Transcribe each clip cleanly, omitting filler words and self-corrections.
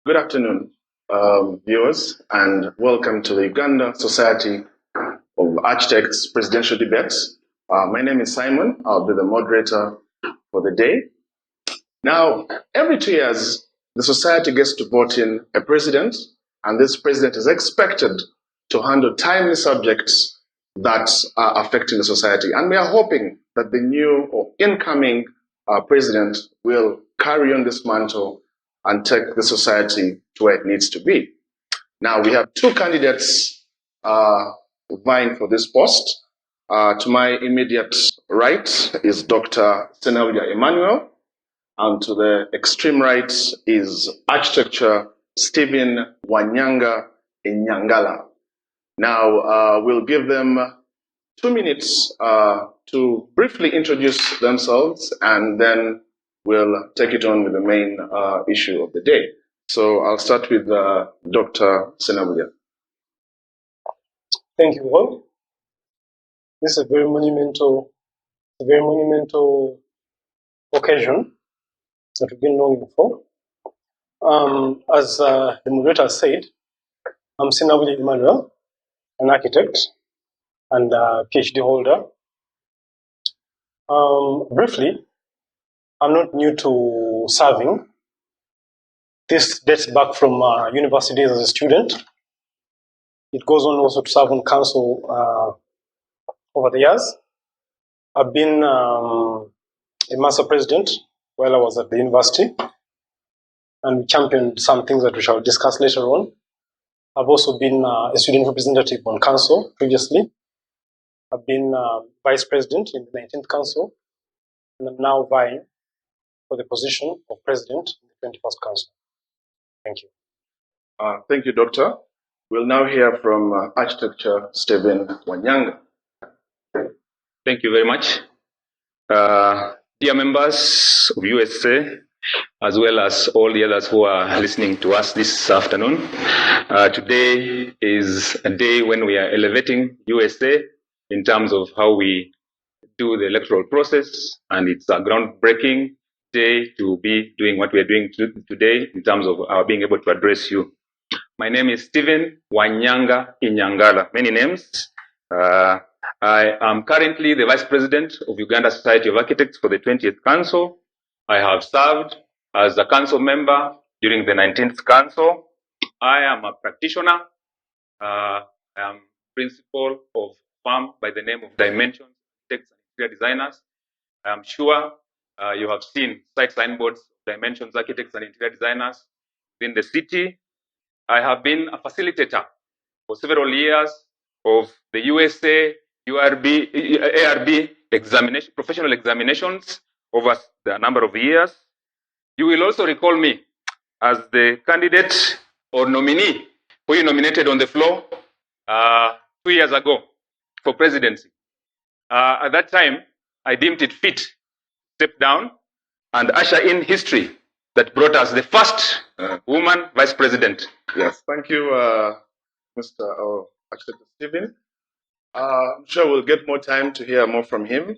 Good afternoon, viewers, and welcome to the Uganda Society of Architects Presidential Debates. My name is Simon. I'll be the moderator for the day. Now, every 2 years, the society gets to vote in a president, and this president is expected to handle timely subjects that are affecting the society. And we are hoping that the new or incoming president will carry on this mantle and take the society to where it needs to be. Now, we have two candidates vying for this post. To my immediate right is Dr. Senablia Emmanuel, and to the extreme right is Architecture Stephen Wanyanga Inyangala. Now, we'll give them 2 minutes to briefly introduce themselves, and then we'll take it on with the main issue of the day. So I'll start with Dr. Senablia. Thank you all. This is a very monumental occasion that we've been longing for. As the moderator said, I'm Senablia Emmanuel, an architect and a PhD holder. Briefly, I'm not new to serving. This dates back from university days as a student. It goes on also to serve on council over the years. I've been a master president while I was at the university, and we championed some things that we shall discuss later on. I've also been a student representative on council previously. I've been vice president in the 19th council, and I'm now vying for the position of president in the 21st council. Thank you. Thank you, Doctor. We'll now hear from Architecture Stephen Wanyanga. Thank you very much. Dear members of USA, as well as all the others who are listening to us this afternoon, today is a day when we are elevating USA in terms of how we do the electoral process, and it's a groundbreaking day to be doing what we are doing today in terms of our being able to address you. My name is Stephen Wanyanga Inyangala, many names. I am currently the Vice President of Uganda Society of Architects for the 20th Council. I have served as a council member during the 19th Council. I am a practitioner. I am principal of a firm by the name of Dimensions Architects and Interior Designers. I am sure you have seen site signboards, Dimensions Architects and Interior Designers in the city. I have been a facilitator for several years of the USA ARB examination, professional examinations over a number of years. You will also recall me as the candidate or nominee who you nominated on the floor 2 years ago for presidency. At that time, I deemed it fit to step down and usher in history that brought us the first woman vice president. Yes, thank you, Mr. Architect Stephen. I'm sure we'll get more time to hear more from him.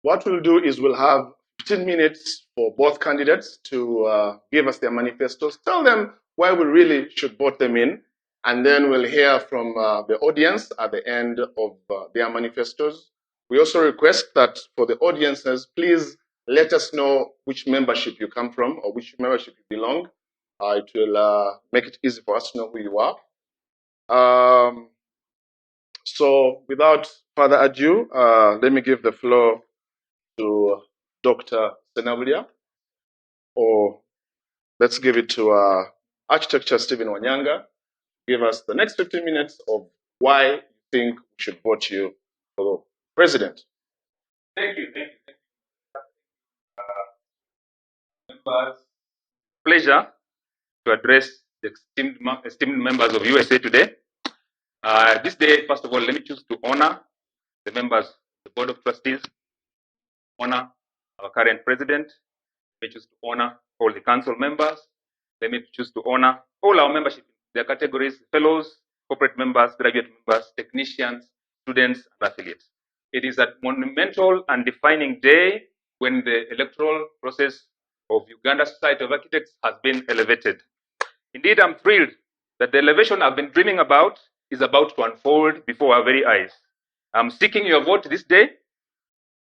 What we'll do is we'll have 15 minutes for both candidates to give us their manifestos, tell them why we really should vote them in, and then we'll hear from the audience at the end of their manifestos. We also request that for the audiences, please let us know which membership you come from or which membership you belong. It will make it easy for us to know who you are. So without further ado, let me give the floor to Dr. Senablia, or let's give it to Architecture Stephen Wanyanga. Give us the next 15 minutes of why you think we should vote you for president. Thank you. Members, pleasure to address the esteemed members of USA today. This day, first of all, let me choose to honor the members of the Board of Trustees, honor our current president. Let me choose to honor all the council members. Let me choose to honor all our membership, their categories, fellows, corporate members, graduate members, technicians, students, and affiliates. It is a monumental and defining day when the electoral process of Uganda Society of Architects has been elevated. Indeed, I'm thrilled that the elevation I've been dreaming about is about to unfold before our very eyes. I'm seeking your vote this day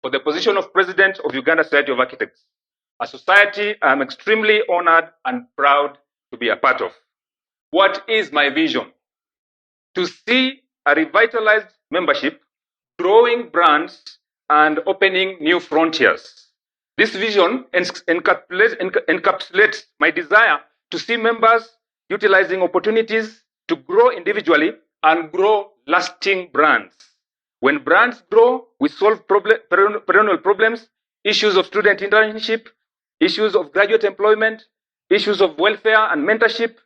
for the position of President of Uganda Society of Architects, a society I'm extremely honored and proud to be a part of. What is my vision? To see a revitalized membership, growing brands, and opening new frontiers. This vision encapsulates my desire to see members utilizing opportunities to grow individually and grow lasting brands. When brands grow, we solve perennial problems, issues of student internship, issues of graduate employment, issues of welfare and mentorship,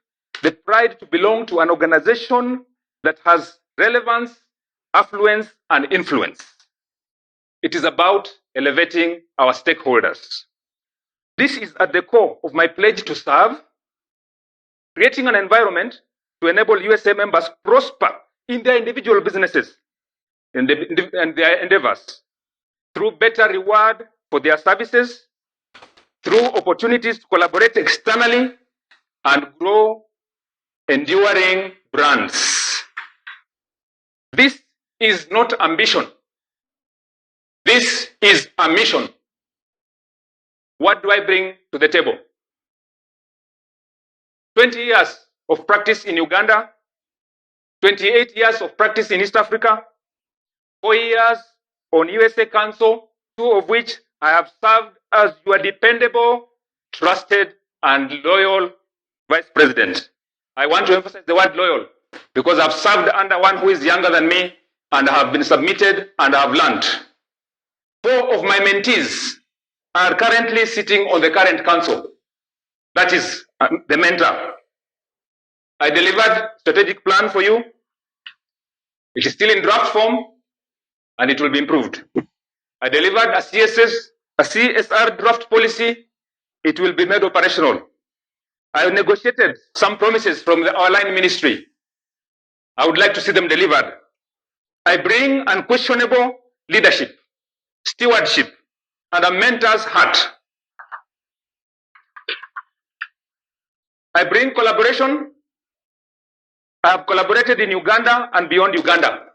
the pride to belong to an organization that has relevance, affluence, and influence. It is about elevating our stakeholders. This is at the core of my pledge to serve, creating an environment to enable USA members prosper in their individual businesses and their endeavors through better reward for their services, through opportunities to collaborate externally and grow enduring brands. This is not ambition. This is a mission. What do I bring to the table? 20 years of practice in Uganda, 28 years of practice in East Africa, 4 years on USA Council, 2 of which I have served as your dependable, trusted, and loyal Vice President. I want to emphasize the word loyal because I've served under one who is younger than me and I have been submitted and I have learned. 4 of my mentees are currently sitting on the current council. That is the mentor. I delivered strategic plan for you. It is still in draft form and it will be improved. I delivered a CSR draft policy. It will be made operational. I negotiated some promises from our line ministry. I would like to see them delivered. I bring unquestionable leadership, stewardship, and a mentor's heart. I bring collaboration. I have collaborated in Uganda and beyond Uganda.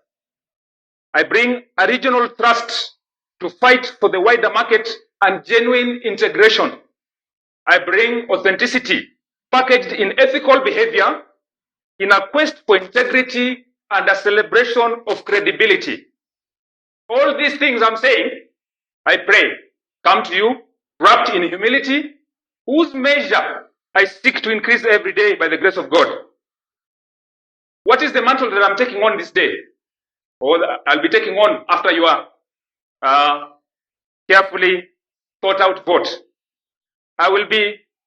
I bring a regional trust to fight for the wider market and genuine integration. I bring authenticity packaged in ethical behavior in a quest for integrity and a celebration of credibility. All these things I'm saying, I pray, come to you wrapped in humility, whose measure I seek to increase every day by the grace of God. What is the mantle that I'm taking on this day? Or I'll be taking on after your carefully thought out vote.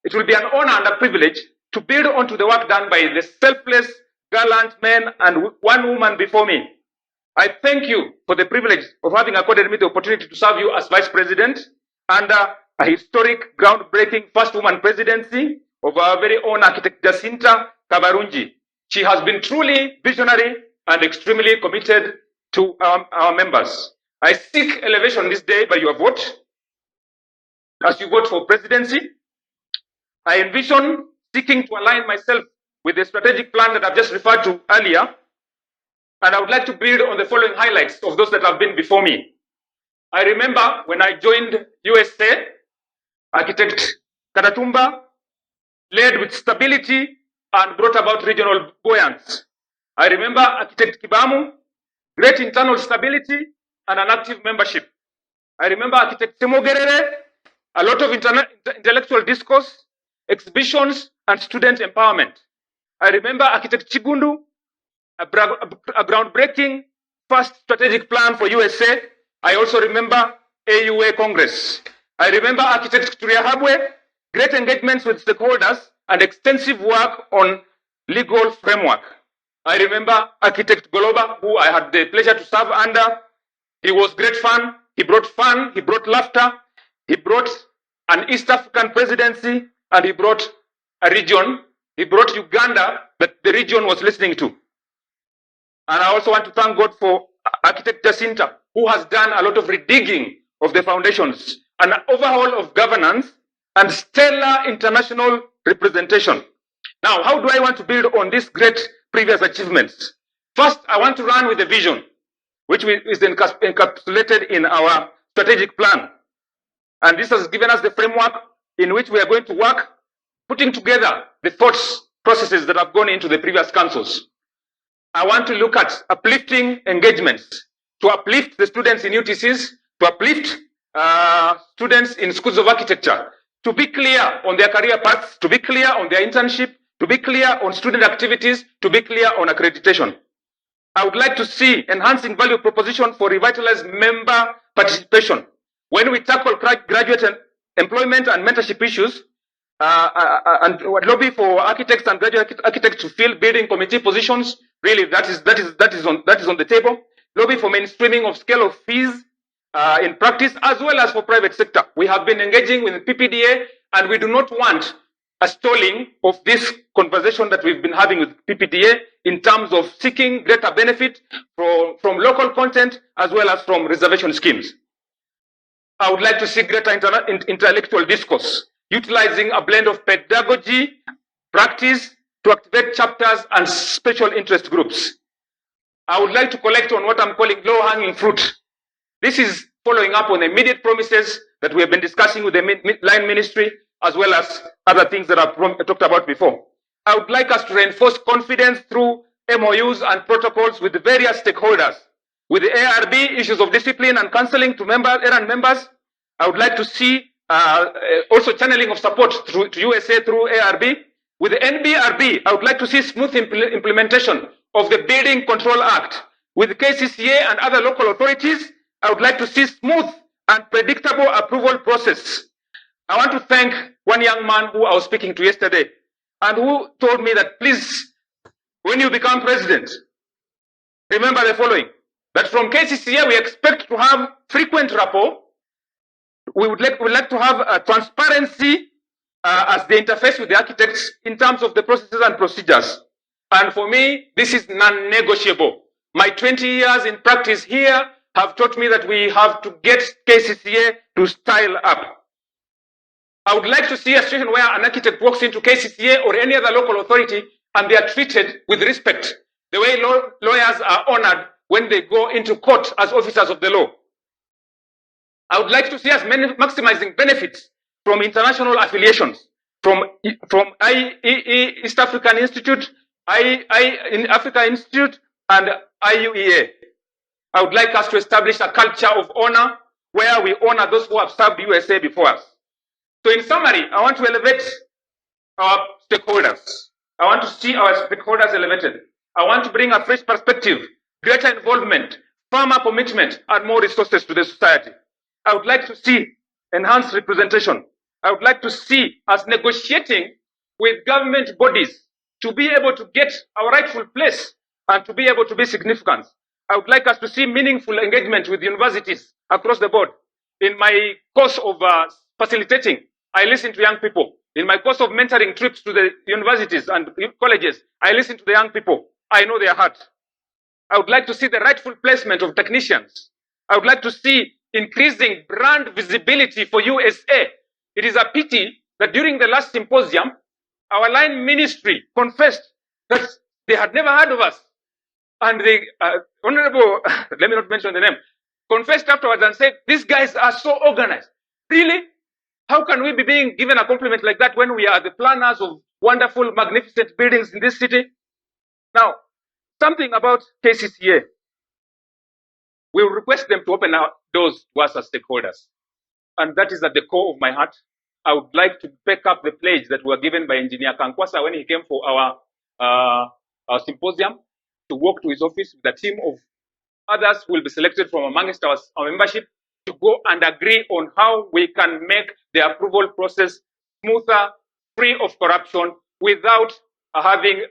It will be an honor and a privilege to build onto the work done by the selfless, gallant men and one woman before me. I thank you for the privilege of having accorded me the opportunity to serve you as Vice President under a historic, groundbreaking first woman presidency of our very own architect Jacinta Kabarungi. She has been truly visionary and extremely committed to our members. I seek elevation this day by your vote. As you vote for presidency, I envision seeking to align myself with the strategic plan that I've just referred to earlier, and I would like to build on the following highlights of those that have been before me. I remember when I joined USA, Architect Karatumba led with stability and brought about regional buoyancy. I remember Architect Kibamu, great internal stability and an active membership. I remember Architect Semogerere, a lot of intellectual discourse, exhibitions, and student empowerment. I remember Architect Chigundu, a groundbreaking first strategic plan for USA. I also remember AUA Congress. I remember Architect Turiahabwe, great engagements with stakeholders and extensive work on legal framework. I remember Architect Goloba, who I had the pleasure to serve under. He was great fun, he brought laughter, he brought an East African presidency, and he brought a region, he brought Uganda that the region was listening to. And I also want to thank God for Architect Jacinta, who has done a lot of redigging of the foundations, an overhaul of governance, and stellar international representation. Now, how do I want to build on these great previous achievements? First, I want to run with a vision, which is encapsulated in our strategic plan. And this has given us the framework in which we are going to work, putting together the thoughts processes that have gone into the previous councils. I want to look at uplifting engagements, to uplift the students in UTCs, to uplift students in schools of architecture, to be clear on their career paths, to be clear on their internship, to be clear on student activities, to be clear on accreditation. I would like to see enhancing value proposition for revitalized member participation. When we tackle graduate employment and mentorship issues, and lobby for architects and graduate architects to fill building committee positions, really that is on the table. Lobby for mainstreaming of scale of fees in practice, as well as for private sector. We have been engaging with the PPDA, and we do not want a stalling of this conversation that we've been having with PPDA in terms of seeking greater benefit from local content as well as from reservation schemes. I would like to see greater intellectual discourse, utilizing a blend of pedagogy, practice to activate chapters and special interest groups. I would like to collect on what I'm calling low-hanging fruit. This is following up on the immediate promises that we have been discussing with the line ministry, as well as other things that I've talked about before. I would like us to reinforce confidence through MOUs and protocols with the various stakeholders. With the ARB, issues of discipline and counseling to errand members, I would like to see also channeling of support to USA through ARB. With the NBRB, I would like to see smooth implementation of the Building Control Act. With the KCCA and other local authorities, I would like to see smooth and predictable approval process. I want to thank one young man who I was speaking to yesterday, and who told me that, please, when you become president, remember the following, that from KCCA we expect to have frequent rapport. We would like to have a transparency as the interface with the architects in terms of the processes and procedures. And for me, this is non-negotiable. My 20 years in practice here have taught me that we have to get KCCA to style up. I would like to see a situation where an architect walks into KCCA or any other local authority and they are treated with respect, the way lawyers are honored when they go into court as officers of the law. I would like to see us maximizing benefits from international affiliations, from IEE, East African Institute, in Africa Institute, and IUEA. I would like us to establish a culture of honor where we honor those who have served USA before us. So in summary, I want to elevate our stakeholders. I want to see our stakeholders elevated. I want to bring a fresh perspective, greater involvement, firmer commitment, and more resources to the society. I would like to see enhanced representation. I would like to see us negotiating with government bodies to be able to get our rightful place and to be able to be significant. I would like us to see meaningful engagement with universities across the board. In my course of facilitating, I listen to young people. In my course of mentoring trips to the universities and colleges, I listen to the young people. I know their heart. I would like to see the rightful placement of technicians. I would like to see increasing brand visibility for USA. It is a pity that during the last symposium, our line ministry confessed that they had never heard of us. And the honorable, let me not mention the name, confessed afterwards and said, these guys are so organized. Really? How can we be being given a compliment like that when we are the planners of wonderful, magnificent buildings in this city? Now, something about KCCA. We will request them to open our doors to us as stakeholders. And that is at the core of my heart. I would like to pick up the pledge that were given by Engineer Kankwasa when he came for our symposium, to walk to his office with a team of others who will be selected from amongst our membership to go and agree on how we can make the approval process smoother, free of corruption, without having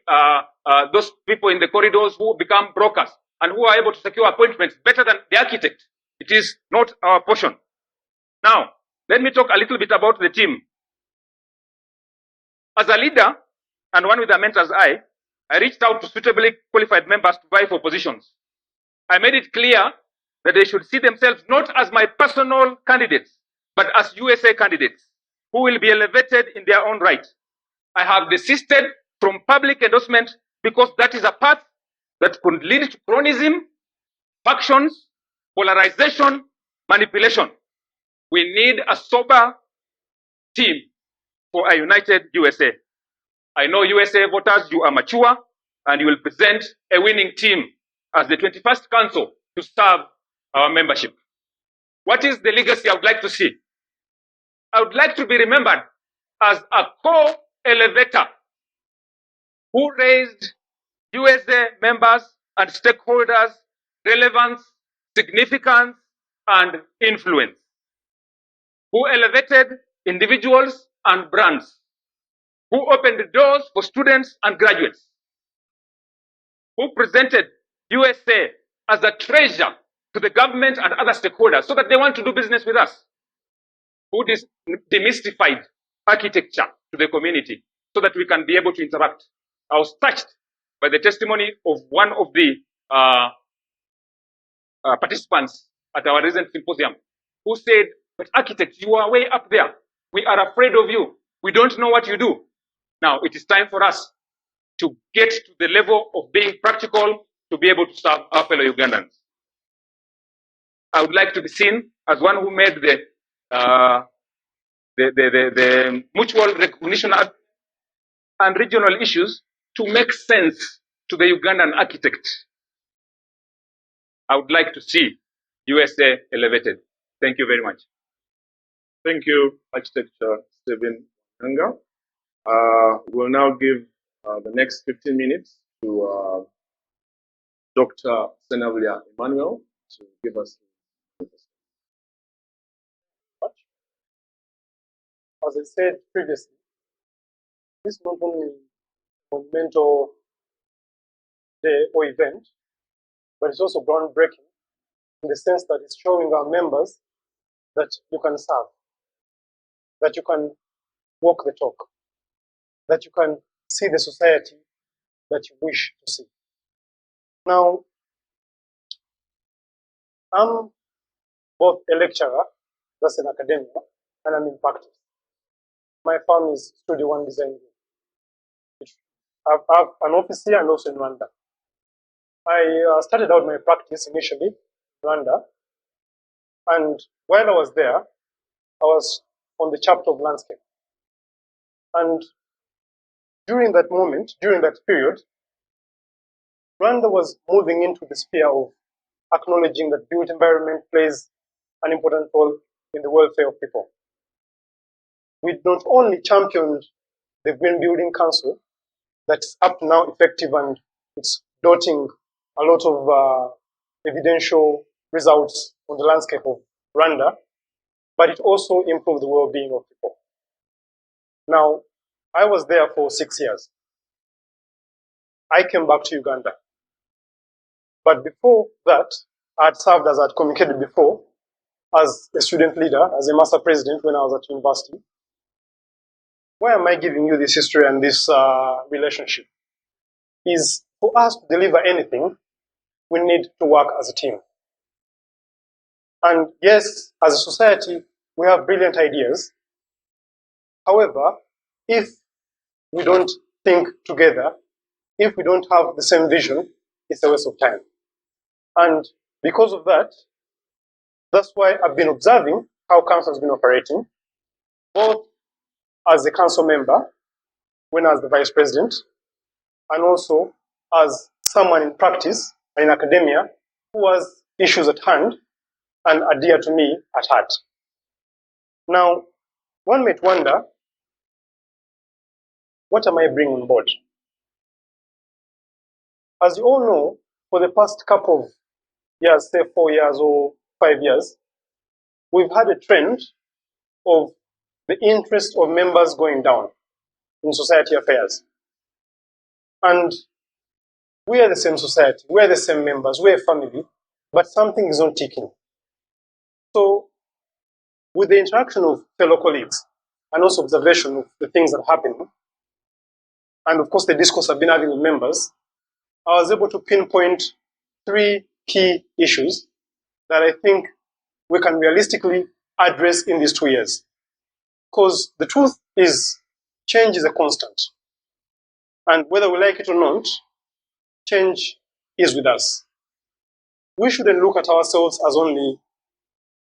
those people in the corridors who become brokers and who are able to secure appointments better than the architect. It is not our portion. Now, let me talk a little bit about the team. As a leader and one with a mentor's eye, I reached out to suitably qualified members to vie for positions. I made it clear that they should see themselves not as my personal candidates, but as USA candidates. who will be elevated in their own right. I have desisted from public endorsement because that is a path that could lead to cronyism, factions, polarization, manipulation. We need a sober team for a united USA. I know USA voters, you are mature and you will present a winning team as the 21st Council to serve our membership. What is the legacy I would like to see? I would like to be remembered as a co-elevator who raised USA members and stakeholders' relevance, significance, and influence, who elevated individuals and brands, who opened the doors for students and graduates, who presented USA as a treasure to the government and other stakeholders so that they want to do business with us, who demystified architecture to the community so that we can be able to interact. I was touched by the testimony of one of the participants at our recent symposium who said, but architects, you are way up there. We are afraid of you. We don't know what you do. Now it is time for us to get to the level of being practical to be able to serve our fellow Ugandans. I would like to be seen as one who made the mutual recognition and regional issues to make sense to the Ugandan architect. I would like to see USA elevated. Thank you very much. Thank you, Architect Stephen Nanga. We'll now give the next 15 minutes to Dr. Senavlia Emmanuel to give us. As I said previously, this is not only a monumental day or event, but it's also groundbreaking in the sense that it's showing our members that you can serve, that you can walk the talk, that you can see the society that you wish to see. Now, I'm both a lecturer, that's in academia, and I'm in practice. My firm is Studio One Design Group. I have an office here and also in Rwanda. I started out my practice initially in Rwanda, and while I was there, I was on the chapter of landscape. And during that moment, during that period, Rwanda was moving into the sphere of acknowledging that built environment plays an important role in the welfare of people. We not only championed the Green Building Council, that's up to now effective and it's dotting a lot of evidential results on the landscape of Rwanda, but it also improved the well-being of people. Now, I was there for 6 years. I came back to Uganda. But before that, I had served, as I had communicated before, as a student leader, as a master president when I was at university. Why am I giving you this history and this relationship? Is for us to deliver anything, we need to work as a team. And yes, as a society, we have brilliant ideas. However, if we don't think together, if we don't have the same vision, it's a waste of time. And because of that, that's why I've been observing how council has been operating, both as a council member, when I was the vice president, and also as someone in practice and in academia who has issues at hand and are dear to me at heart. Now, one might wonder, what am I bringing on board? As you all know, for the past couple of years, say 4 years or 5 years, we've had a trend of the interest of members going down in society affairs. And we are the same society, we are the same members, we are a family, but something is not ticking. So, with the interaction of fellow colleagues and also observation of the things that are happening, and of course the discourse I've been having with members, I was able to pinpoint 3 key issues that I think we can realistically address in these 2 years. Because the truth is, change is a constant. And whether we like it or not, change is with us. We shouldn't look at ourselves as only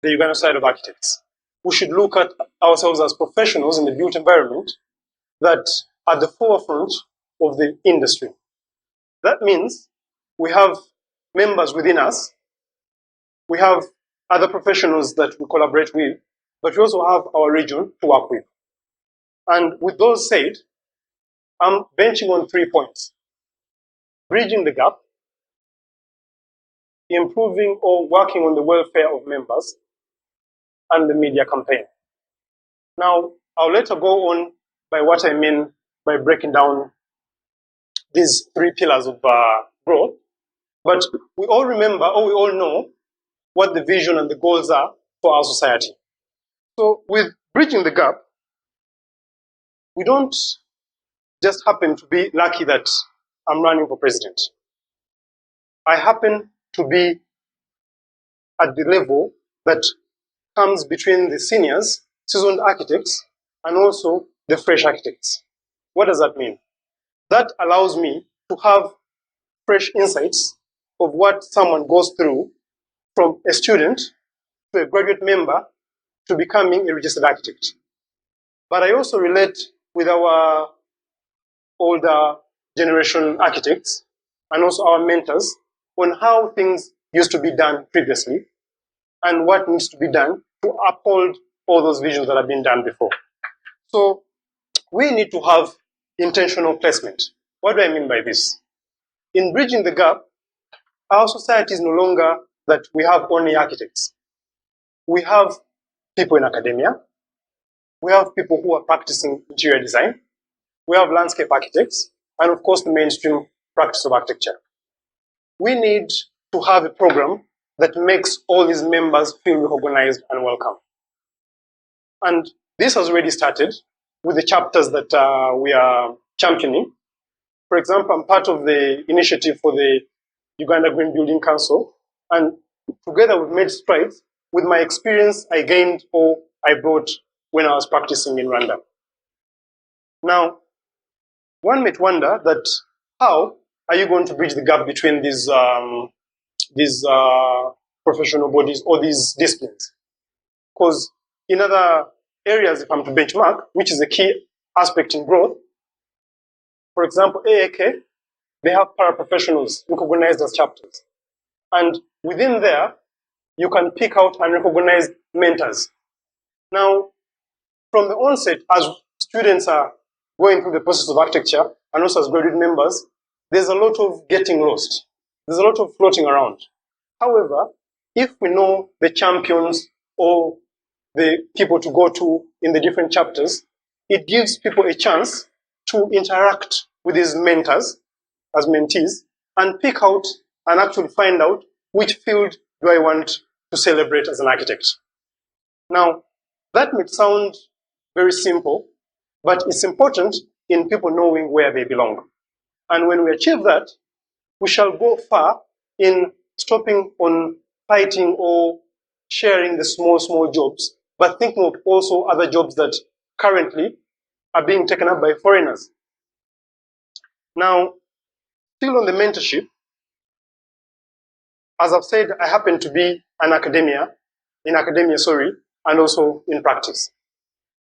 the Uganda Society of Architects. We should look at ourselves as professionals in the built environment that are at the forefront of the industry. That means we have members within us, we have other professionals that we collaborate with, but we also have our region to work with. And with those said, I'm benching on 3 points: bridging the gap, improving or working on the welfare of members, and the media campaign. Now, I'll later go on by what I mean by breaking down these 3 pillars of growth. But we all remember, or we all know, what the vision and the goals are for our society. So with bridging the gap, we don't just happen to be lucky that I'm running for president. I happen to be at the level that comes between the seniors, seasoned architects, and also the fresh architects. What does that mean? That allows me to have fresh insights of what someone goes through from a student to a graduate member to becoming a registered architect. But I also relate with our older generation architects and also our mentors on how things used to be done previously and what needs to be done to uphold all those visions that have been done before. So we need to have intentional placement. What do I mean by this? In bridging the gap, our society is no longer that we have only architects. We have people in academia. We have people who are practicing interior design. We have landscape architects, and of course the mainstream practice of architecture. We need to have a program that makes all these members feel recognized and welcome. And this has already started with the chapters that we are championing. For example, I'm part of the initiative for the Uganda Green Building Council, and together we've made strides with my experience I gained or I brought when I was practicing in Rwanda. Now, one might wonder that how are you going to bridge the gap between these professional bodies or these disciplines? Because in other areas, if I'm to benchmark, which is a key aspect in growth, for example, AAK, they have paraprofessionals recognized as chapters. And within there, you can pick out and recognize mentors. Now, from the onset, as students are going through the process of architecture, and also as graduate members, there's a lot of getting lost. There's a lot of floating around. However, if we know the champions or the people to go to in the different chapters, it gives people a chance to interact with these mentors as mentees and pick out and actually find out which field do I want to celebrate as an architect. Now, that may sound very simple, but it's important in people knowing where they belong. And when we achieve that, we shall go far in stopping on fighting or sharing the small jobs, but thinking of also other jobs that currently are being taken up by foreigners. Now, still on the mentorship, as I've said, I happen to be in academia, and also in practice.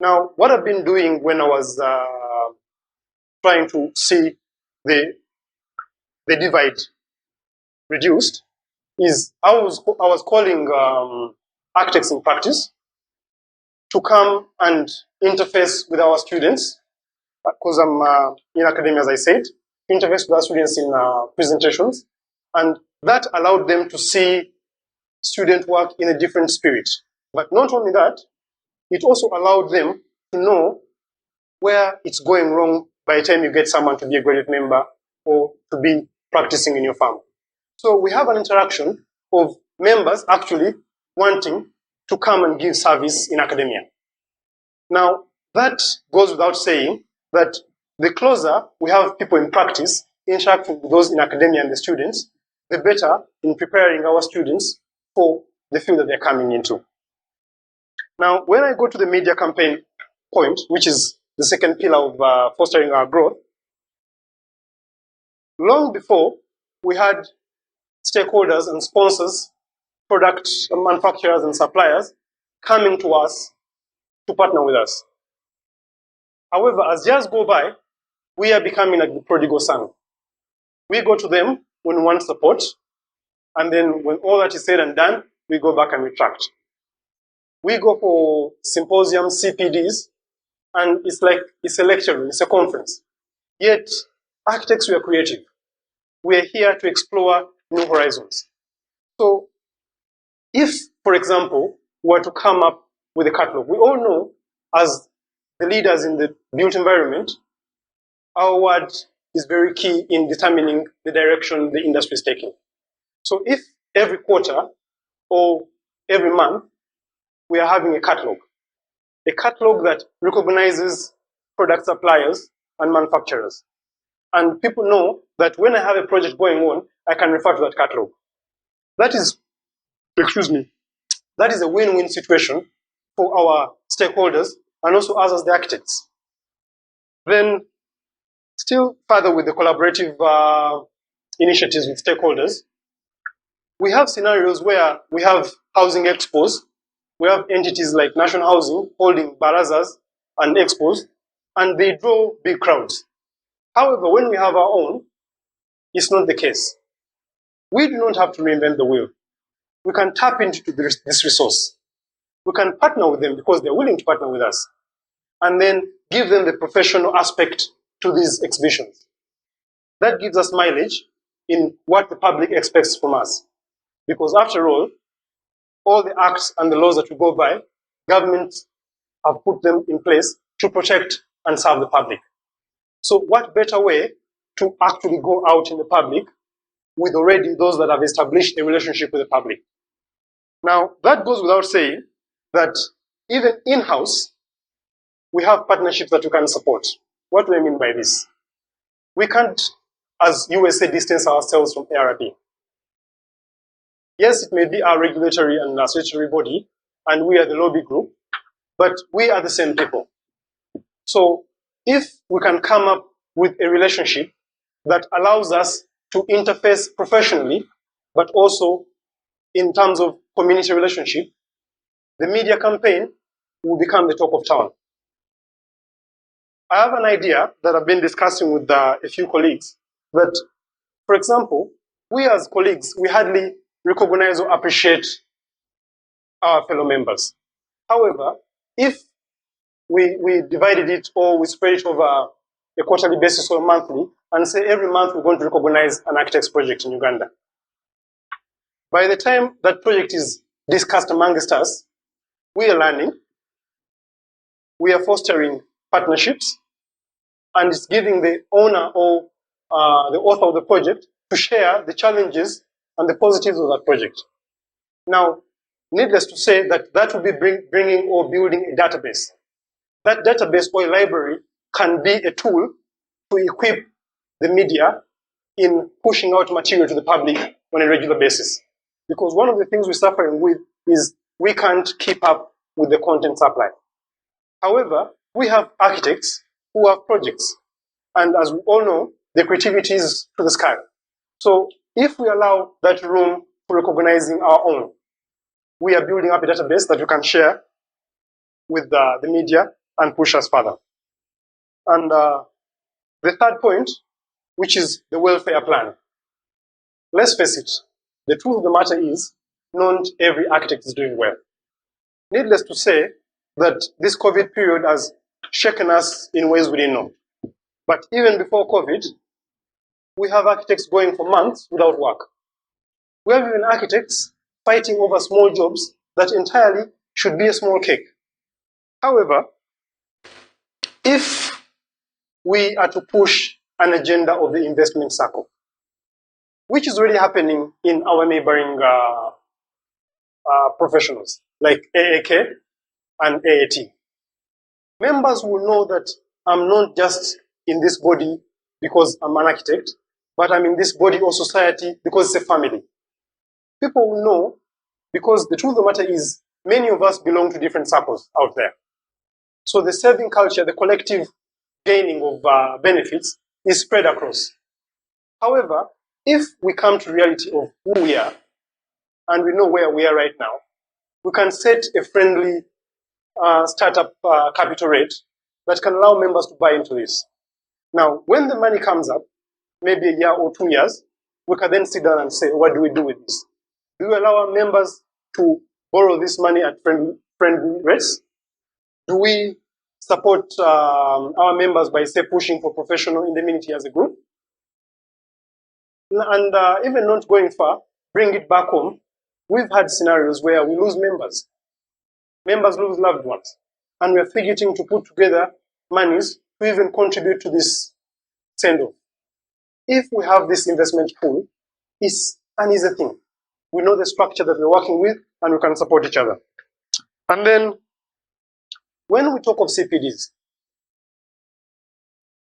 Now, what I've been doing when I was trying to see the divide reduced is I was calling architects in practice to come and interface with our students, because I'm in academia, as I said, interface with our students in presentations, and that allowed them to see student work in a different spirit. But not only that, it also allowed them to know where it's going wrong by the time you get someone to be a graduate member or to be practicing in your firm. So we have an interaction of members actually wanting to come and give service in academia. Now, that goes without saying that the closer we have people in practice interacting with those in academia and the students, the better in preparing our students for the field that they're coming into. Now, when I go to the media campaign, point, which is the second pillar of fostering our growth, long before we had stakeholders and sponsors, product manufacturers and suppliers coming to us to partner with us. However, as years go by, we are becoming like the prodigal son. We go to them when we want support, and then when all that is said and done, we go back and retract. We go for symposiums, CPDs, and it's like it's a lecture room, it's a conference. Yet, architects, we are creative. We are here to explore new horizons. So, if, for example, we were to come up with a catalog, we all know, as the leaders in the built environment, our word is very key in determining the direction the industry is taking. So if every quarter or every month we are having a catalog that recognizes product suppliers and manufacturers, and people know that when I have a project going on, I can refer to that catalog. That is, that is a win-win situation for our stakeholders and also us as the architects. Then, still further with the collaborative initiatives with stakeholders, we have scenarios where we have housing expos, we have entities like National Housing holding barazas and expos, and they draw big crowds. However, when we have our own, it's not the case. We do not have to reinvent the wheel. We can tap into this resource. We can partner with them because they're willing to partner with us, and then give them the professional aspect to these exhibitions. That gives us mileage in what the public expects from us. Because after all the acts and the laws that we go by, governments have put them in place to protect and serve the public. So what better way to actually go out in the public with already those that have established a relationship with the public? Now, that goes without saying that even in-house, we have partnerships that we can support. What do I mean by this? We can't, as USA, distance ourselves from ARP. Yes, it may be our regulatory and statutory body, and we are the lobby group, but we are the same people. So if we can come up with a relationship that allows us to interface professionally, but also in terms of community relationship, the media campaign will become the talk of town. I have an idea that I've been discussing with a few colleagues that, for example, we as colleagues, we hardly recognize or appreciate our fellow members. However, if we divided it or we spread it over a quarterly basis or monthly and say every month we're going to recognize an architect's project in Uganda, by the time that project is discussed amongst us, we are learning, we are fostering partnerships, and it's giving the owner or the author of the project to share the challenges and the positives of that project. Now, needless to say that that will be bringing or building a database. That database or a library can be a tool to equip the media in pushing out material to the public on a regular basis. Because one of the things we're suffering with is we can't keep up with the content supply. However, we have architects who have projects. And as we all know, the creativity is to the sky. So if we allow that room for recognizing our own, we are building up a database that we can share with the media and push us further. And the third point, which is the welfare plan. Let's face it, the truth of the matter is not every architect is doing well. Needless to say that this COVID period has shaken us in ways we didn't know. But even before COVID, we have architects going for months without work. We have even architects fighting over small jobs that entirely should be a small cake. However, if we are to push an agenda of the investment circle, which is already happening in our neighboring professionals like AAK and AAT, members will know that I'm not just in this body because I'm an architect, but I'm in this body or society because it's a family. People will know because the truth of the matter is many of us belong to different circles out there. So the saving culture, the collective gaining of benefits is spread across. However, if we come to reality of who we are and we know where we are right now, we can set a friendly startup capital rate that can allow members to buy into this. Now, when the money comes up, maybe a year or 2 years, we can then sit down and say, what do we do with this? Do we allow our members to borrow this money at friendly rates? Do we support our members by, say, pushing for professional indemnity as a group? And even not going far, bring it back home. We've had scenarios where we lose members. Members lose loved ones. And we're fidgeting to put together monies to even contribute to this send-off. If we have this investment pool, it's an easy thing. We know the structure that we're working with, and we can support each other. And then, when we talk of CPDs,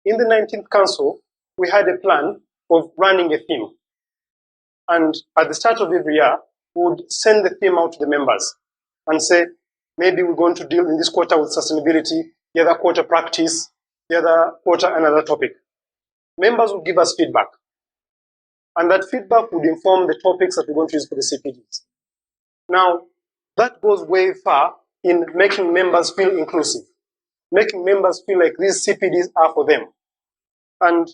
in the 19th Council, we had a plan of running a theme. And at the start of every year, we would send the theme out to the members and say, maybe we're going to deal in this quarter with sustainability, the other quarter practice, the other quarter another topic. Members would give us feedback. And that feedback would inform the topics that we're going to use for the CPDs. Now, that goes way far in making members feel inclusive, making members feel like these CPDs are for them. And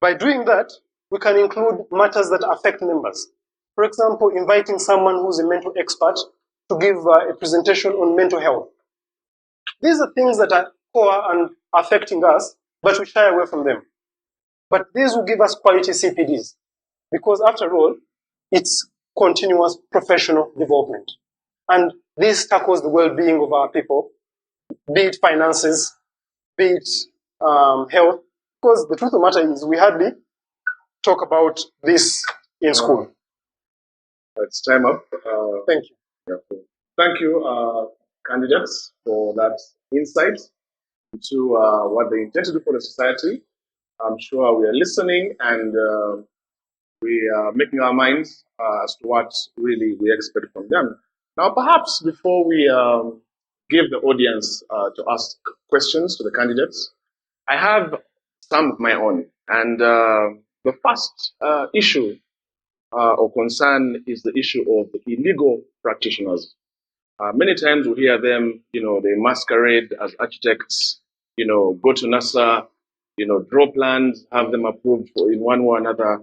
by doing that, we can include matters that affect members. For example, inviting someone who's a mental expert to give a presentation on mental health. These are things that are core and affecting us, but we shy away from them. But these will give us quality CPDs, because after all, it's continuous professional development. And this tackles the well-being of our people, be it finances, be it health, because the truth of the matter is we hardly talk about this in school. It's time up. Thank you. Yeah. Thank you, candidates, for that insight into what they intend to do for the society. I'm sure we are listening and we are making our minds as to what really we expect from them. Now, perhaps before we give the audience to ask questions to the candidates, I have some of my own. And the first issue or concern is the issue of the illegal practitioners. Many times we hear them, they masquerade as architects, go to NASA, draw plans, have them approved in one way or another.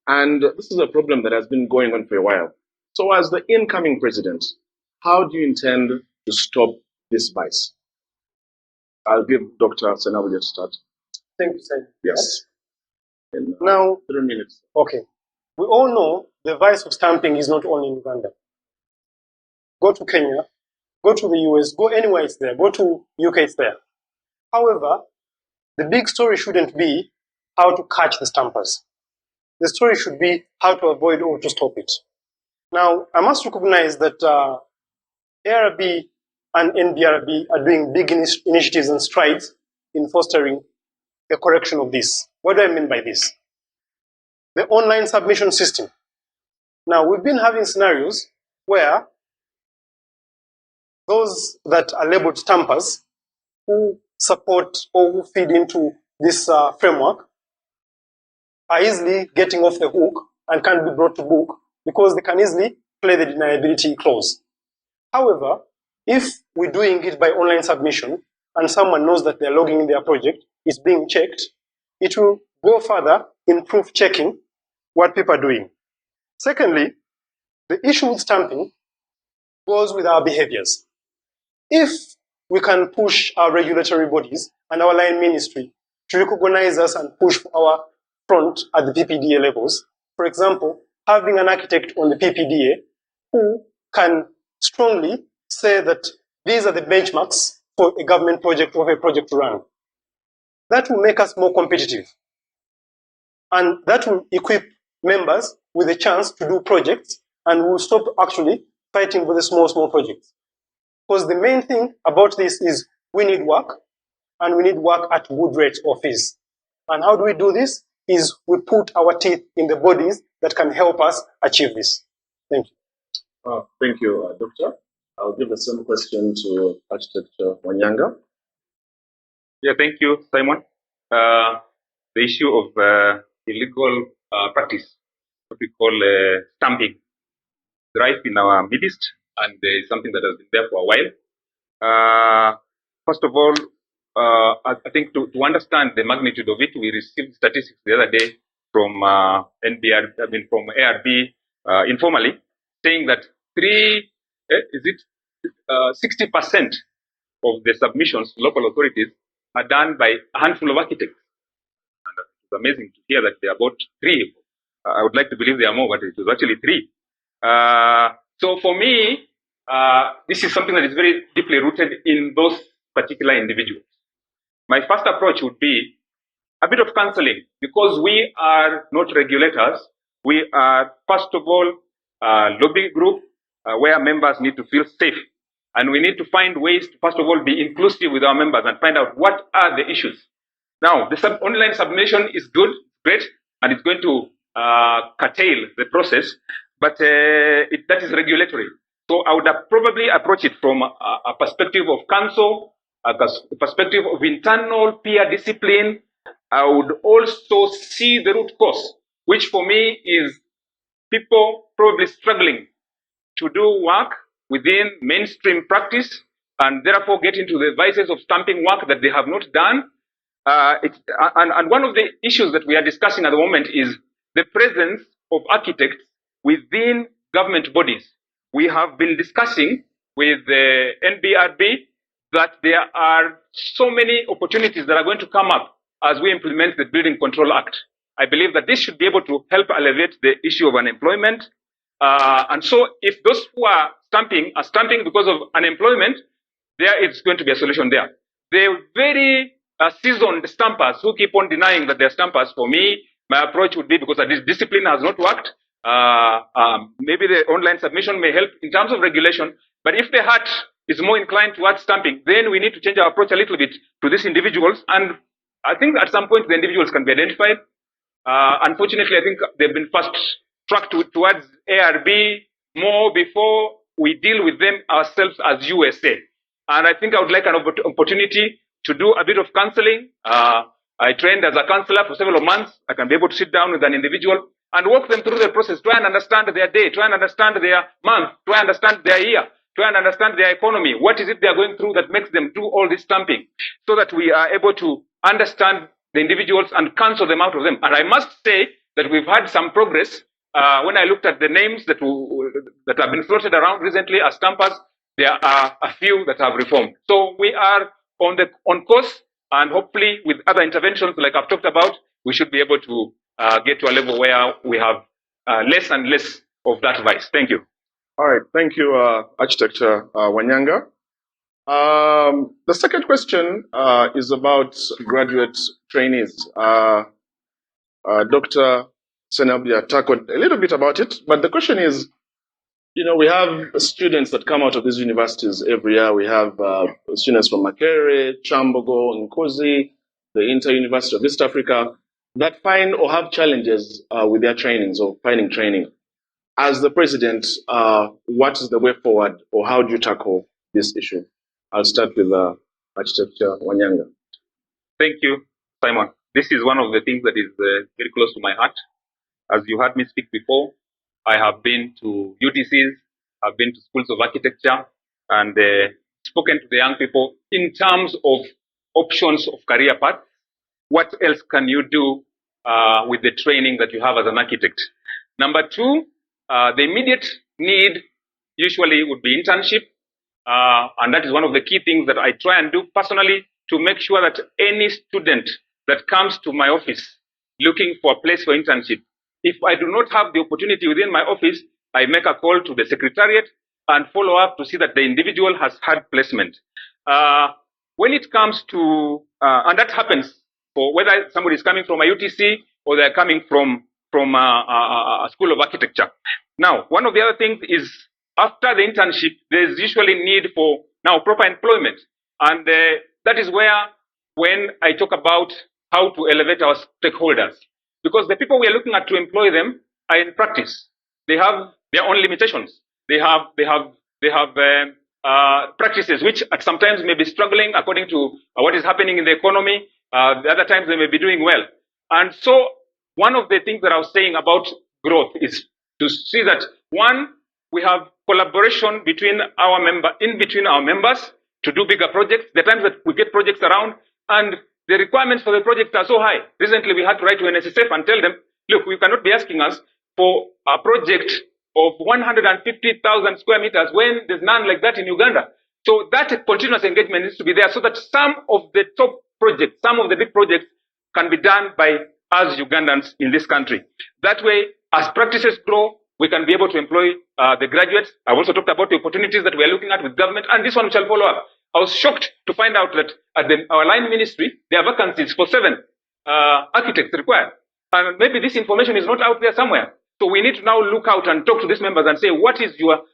And this is a problem that has been going on for a while. So as the incoming president, how do you intend to stop this vice? I'll give Dr. Senawuja to start. Thank you, sir. Yes. In, now, 3 minutes. Okay. We all know the vice of stamping is not only in Uganda. Go to Kenya, go to the US, go anywhere it's there, go to UK it's there. However, the big story shouldn't be how to catch the stampers. The story should be how to avoid or to stop it. Now, I must recognize that ARB and NBRB are doing big initiatives and strides in fostering a correction of this. What do I mean by this? The online submission system. Now, we've been having scenarios where those that are labeled stampers who support or who feed into this framework are easily getting off the hook and can't be brought to book because they can easily play the deniability clause. However, if we're doing it by online submission and someone knows that they're logging in their project, it's being checked, it will go further in proof checking what people are doing. Secondly, the issue with stamping goes with our behaviors. If we can push our regulatory bodies and our line ministry to recognize us and push our front at the PPDA levels, for example, having an architect on the PPDA who can strongly say that these are the benchmarks for a government project or a project to run. That will make us more competitive. And that will equip members with a chance to do projects and will stop actually fighting for the small projects. Because the main thing about this is we need work and we need work at good rate or fees. And how do we do this? Is we put our teeth in the bodies that can help us achieve this. Thank you. Thank you, Doctor. I'll give the same question to Architect Wanyanga. Yeah, thank you, Simon. The issue of illegal practice, what we call stamping, rife in our midst, and it's something that has been there for a while. First of all, I think to understand the magnitude of it, we received statistics the other day from from ARB informally, saying that 60% of the submissions to local authorities are done by a handful of architects. And it's amazing to hear that there are about three. I would like to believe there are more, but it was actually three. So for me, this is something that is very deeply rooted in those particular individuals. My first approach would be a bit of counseling, because we are not regulators. We are, first of all, a lobby group where members need to feel safe. And we need to find ways to, first of all, be inclusive with our members and find out what are the issues. Now, the online submission is good, great, and it's going to curtail the process, but that is regulatory. So I would probably approach it from a perspective of counsel, a perspective of internal peer discipline. I would also see the root cause, which for me is people probably struggling to do work within mainstream practice and therefore get into the vices of stamping work that they have not done. And one of the issues that we are discussing at the moment is the presence of architects within government bodies. We have been discussing with the NBRB that there are so many opportunities that are going to come up as we implement the Building Control Act. I believe that this should be able to help alleviate the issue of unemployment. And so if those who are stamping because of unemployment, there is going to be a solution there. The very seasoned stampers who keep on denying that they're stampers, for me, my approach would be, because this discipline has not worked, maybe the online submission may help in terms of regulation, but if the heart is more inclined towards stamping, then we need to change our approach a little bit to these individuals. And I think at some point the individuals can be identified. Unfortunately, I think they've been fast tracked towards ARB more before we deal with them ourselves as USA. And I think I would like an opportunity to do a bit of counseling. I trained as a counselor for several months. I can be able to sit down with an individual and walk them through the process, try and understand their day, try and understand their month, try and understand their year, try and understand their economy. What is it they are going through that makes them do all this stamping, so that we are able to understand the individuals and cancel them out of them. And I must say that we've had some progress. When I looked at the names that have been floated around recently as stampers, there are a few that have reformed. So we are on course, and hopefully with other interventions like I've talked about, we should be able to get to a level where we have less and less of that vice. Thank you. All right, thank you, Architect Wanyanga. The second question is about graduate trainees. Dr. Senabia tackled a little bit about it, but the question is, we have students that come out of these universities every year. We have students from Makerere, Chambogo, Nkozi, the Inter-University of East Africa, that find or have challenges with their trainings or finding training. As the president, what is the way forward, or how do you tackle this issue? I'll start with Architect Wanyanga. Thank you, Simon. This is one of the things that is very close to my heart. As you heard me speak before, I have been to UTCs, I've been to schools of architecture, and spoken to the young people in terms of options of career path. What else can you do with the training that you have as an architect? Number two, the immediate need usually would be internship. And that is one of the key things that I try and do personally to make sure that any student that comes to my office looking for a place for internship, if I do not have the opportunity within my office, I make a call to the secretariat and follow up to see that the individual has had placement. When it comes to, and that happens for whether somebody is coming from a UTC or they're coming from a school of architecture. Now, one of the other things is, after the internship, there's usually need for now proper employment. And that is where, when I talk about how to elevate our stakeholders, because the people we are looking at to employ them are in practice. They have their own limitations. They have practices, which at sometimes may be struggling according to what is happening in the economy. The other times they may be doing well. And so one of the things that I was saying about growth is to see that, one, we have collaboration between our members to do bigger projects. The times that we get projects around and the requirements for the projects are so high. Recently, we had to write to NSSF and tell them, look, you cannot be asking us for a project of 150,000 square meters when there's none like that in Uganda. So that continuous engagement needs to be there so that some of the top projects, some of the big projects can be done by us Ugandans in this country. That way, as practices grow, we can be able to employ the graduates. I've also talked about the opportunities that we are looking at with government, and this one shall follow up. I was shocked to find out that at our line ministry, there are vacancies for 7 architects required. And maybe this information is not out there somewhere. So we need to now look out and talk to these members and say, what is your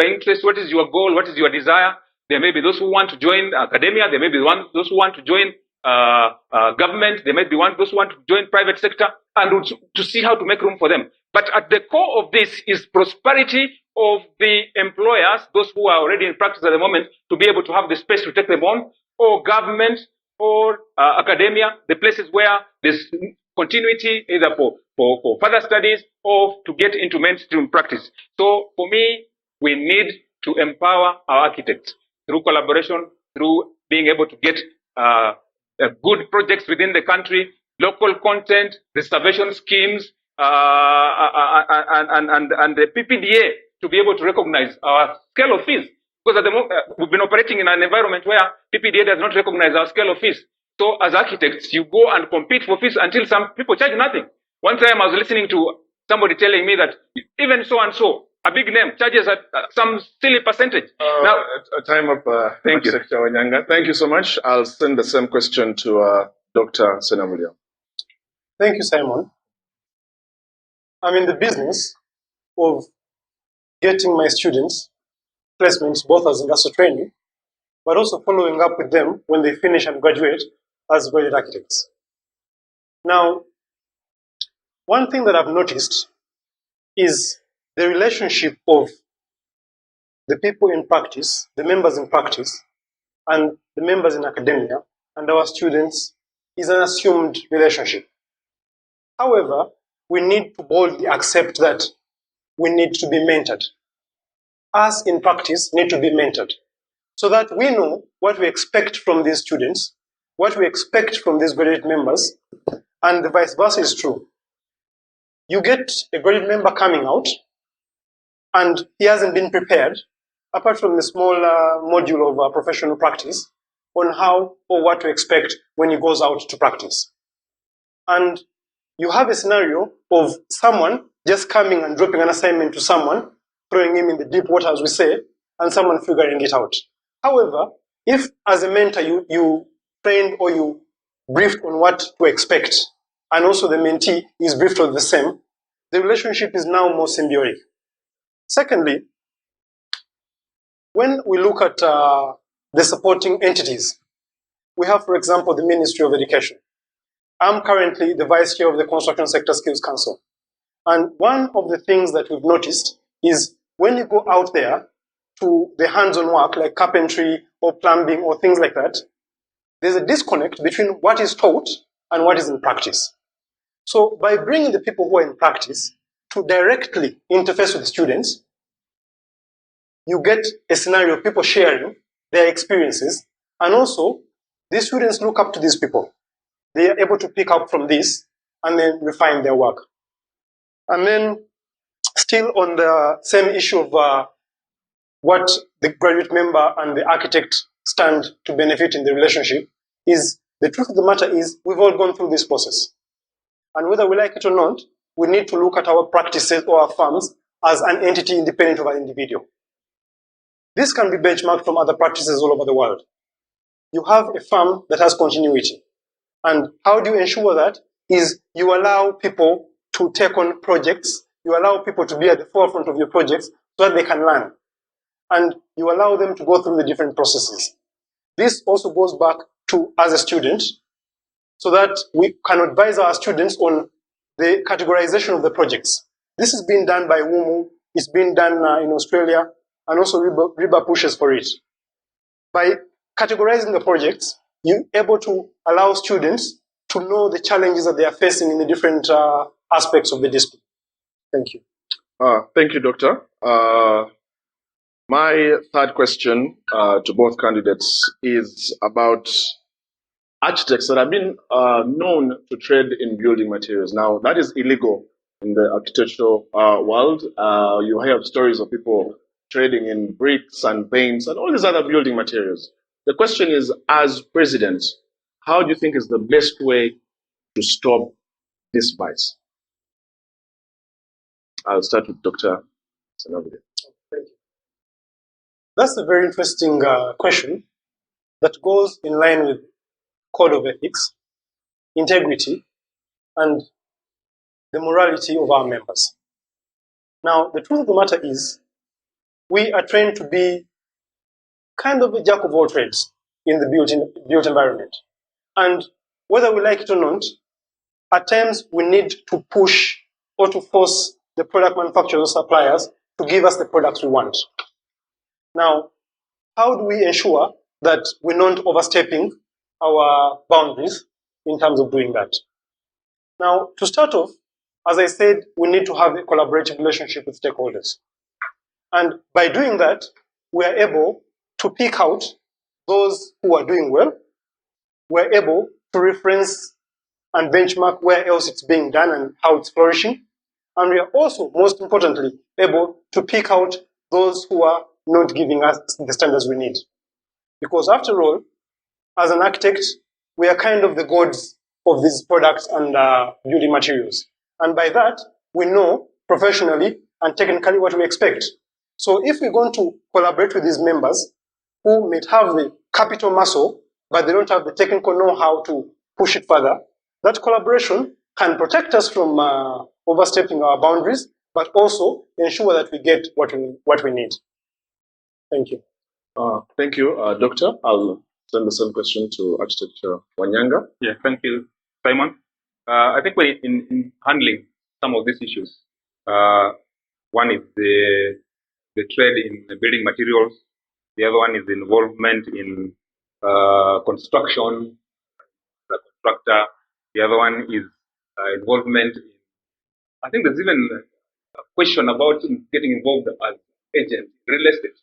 interest? What is your goal? What is your desire? There may be those who want to join academia. There may be those who want to join government. There may be those who want to join private sector, and to see how to make room for them. But at the core of this is prosperity of the employers, those who are already in practice at the moment, to be able to have the space to take them on, or government, or academia, the places where there's continuity either for further studies or to get into mainstream practice. So for me, we need to empower our architects through collaboration, through being able to get good projects within the country, local content, reservation schemes, and the PPDA to be able to recognize our scale of fees. Because at the moment, we've been operating in an environment where PPDA does not recognize our scale of fees. So as architects, you go and compete for fees until some people charge nothing. One time I was listening to somebody telling me that even so-and-so, a big name, charges at some silly percentage. Now, time up. Thank you. Secretary Wanyanga. Thank you so much. I'll send the same question to Dr. Senamulya. Thank you, Simon. I'm in the business of getting my students placements both as industrial training, but also following up with them when they finish and graduate as graduate architects. Now, one thing that I've noticed is the relationship of the people in practice, the members in practice, and the members in academia, and our students is an assumed relationship. However, we need to boldly accept that we need to be mentored. Us in practice need to be mentored so that we know what we expect from these students, what we expect from these graduate members, and the vice versa is true. You get a graduate member coming out and he hasn't been prepared, apart from the small module of professional practice, on how or what to expect when he goes out to practice. And you have a scenario of someone just coming and dropping an assignment to someone, throwing him in the deep water, as we say, and someone figuring it out. However, if as a mentor you trained or you briefed on what to expect, and also the mentee is briefed on the same, the relationship is now more symbiotic. Secondly, when we look at the supporting entities, we have, for example, the Ministry of Education. I'm currently the Vice Chair of the Construction Sector Skills Council. And one of the things that we've noticed is when you go out there to the hands-on work like carpentry or plumbing or things like that, there's a disconnect between what is taught and what is in practice. So by bringing the people who are in practice to directly interface with the students, you get a scenario of people sharing their experiences, and also these students look up to these people. They are able to pick up from this and then refine their work. And then still on the same issue of what the graduate member and the architect stand to benefit in the relationship, is the truth of the matter is we've all gone through this process. And whether we like it or not, we need to look at our practices or our firms as an entity independent of an individual. This can be benchmarked from other practices all over the world. You have a firm that has continuity. And how do you ensure that? Is you allow people to take on projects, you allow people to be at the forefront of your projects so that they can learn. And you allow them to go through the different processes. This also goes back to as a student, so that we can advise our students on the categorization of the projects. This is being done by WUMU, it's been done in Australia, and also RIBA pushes for it. By categorizing the projects, you're able to allow students to know the challenges that they are facing in the different aspects of the discipline. Thank you. Thank you, Doctor. My third question to both candidates is about architects that have been known to trade in building materials. Now, that is illegal in the architectural world. You hear stories of people trading in bricks and paints and all these other building materials. The question is, as president, how do you think is the best way to stop this vice? I'll start with Dr. Sanabile. Thank you. That's a very interesting question that goes in line with code of ethics, integrity, and the morality of our members. Now, the truth of the matter is, we are trained to be kind of a jack of all trades in the built environment. And whether we like it or not, at times we need to push or to force the product manufacturers or suppliers to give us the products we want. Now, how do we ensure that we're not overstepping our boundaries in terms of doing that? Now, to start off, as I said, we need to have a collaborative relationship with stakeholders. And by doing that, we are able to pick out those who are doing well. We're able to reference and benchmark where else it's being done and how it's flourishing. And we are also, most importantly, able to pick out those who are not giving us the standards we need. Because after all, as an architect, we are kind of the gods of these products and building materials. And by that, we know professionally and technically what we expect. So if we're going to collaborate with these members who may have the capital muscle, but they don't have the technical know-how to push it further, that collaboration can protect us from overstepping our boundaries, but also ensure that we get what we need. Thank you. Thank you, Doctor. I'll send the same question to Architecture Wanyanga. Yeah, thank you, Simon. I think when in handling some of these issues, one is the trade in the building materials. The other one is the involvement in construction, the contractor. The other one is involvement in, I think there's even a question about getting involved as agent, real estate.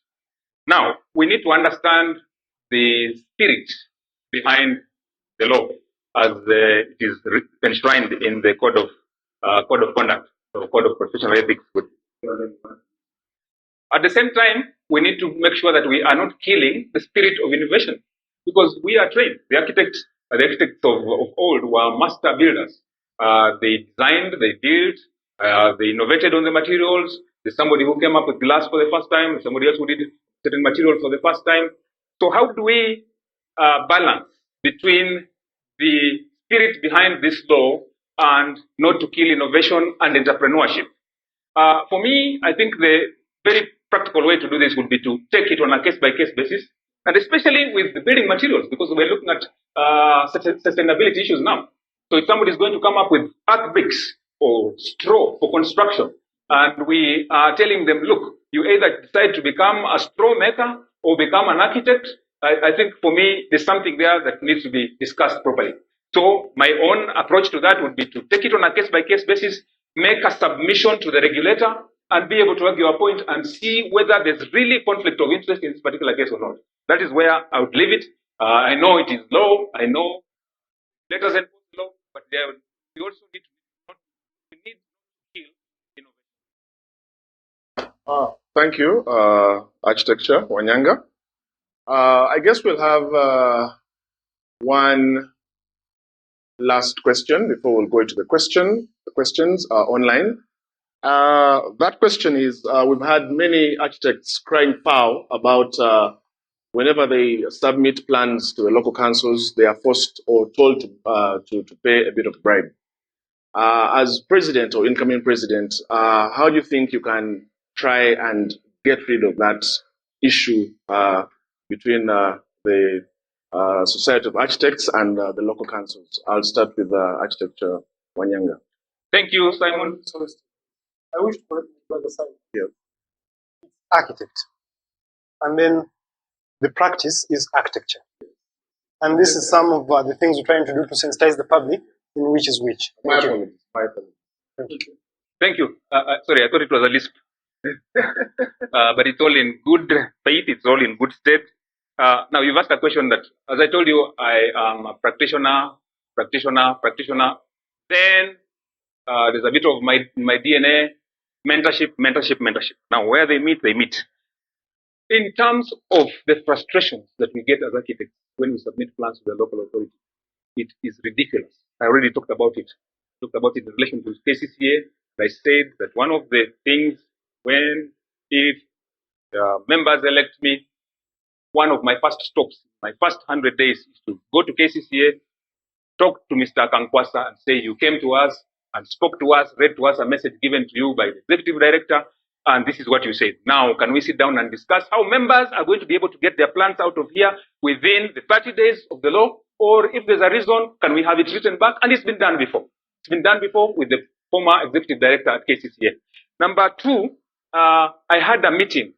Now, we need to understand the spirit behind the law as it is enshrined in the code of conduct or code of professional ethics. At the same time, we need to make sure that we are not killing the spirit of innovation, because we are trained. The architects of old were master builders. They designed, they built, they innovated on the materials. There's somebody who came up with glass for the first time, somebody else who did certain materials for the first time. So how do we balance between the spirit behind this law and not to kill innovation and entrepreneurship? For me, I think the very practical way to do this would be to take it on a case-by-case basis, and especially with the building materials, because we're looking at sustainability issues now. So if somebody is going to come up with earth bricks or straw for construction, and we are telling them, look, you either decide to become a straw maker or become an architect, I think for me, there's something there that needs to be discussed properly. So my own approach to that would be to take it on a case-by-case basis, make a submission to the regulator, and be able to argue a point and see whether there's really conflict of interest in this particular case or not. That is where I would leave it. I know it is law. I know let us enforce law, but we also need to kill innovation. Thank you, Architecture Wanyanga. I guess we'll have one last question before we'll go into the questions online. That question is, we've had many architects crying foul about whenever they submit plans to the local councils, they are forced or told to pay a bit of bribe. As president or incoming president, how do you think you can try and get rid of that issue between the Society of Architects and the local councils? I'll start with Architecture Wanyanga. Thank you, Simon. I wish to correct the other side. Yeah. Architect. and then the practice is architecture. And this is some of the things we're trying to do to sensitize the public in which is which. My apologies. My apologies. Thank you. Thank you. Sorry, I thought it was a lisp. But it's all in good faith, it's all in good state. Now, you've asked a question that, as I told you, I am a practitioner. Then there's a bit of my DNA, mentorship. Now, where they meet. In terms of the frustrations that we get as architects when we submit plans to the local authority, it is ridiculous. I already talked about it. In relation to KCCA. I said that one of the things if members elect me, one of my first stops, my first 100 days is to go to KCCA, talk to Mr. Kankwasa and say, you came to us and spoke to us, read to us a message given to you by the executive director, and this is what you said. Now, can we sit down and discuss how members are going to be able to get their plans out of here within the 30 days of the law? Or if there's a reason, can we have it written back? And it's been done before. It's been done before with the former executive director at KCCA. Number two, I had a meeting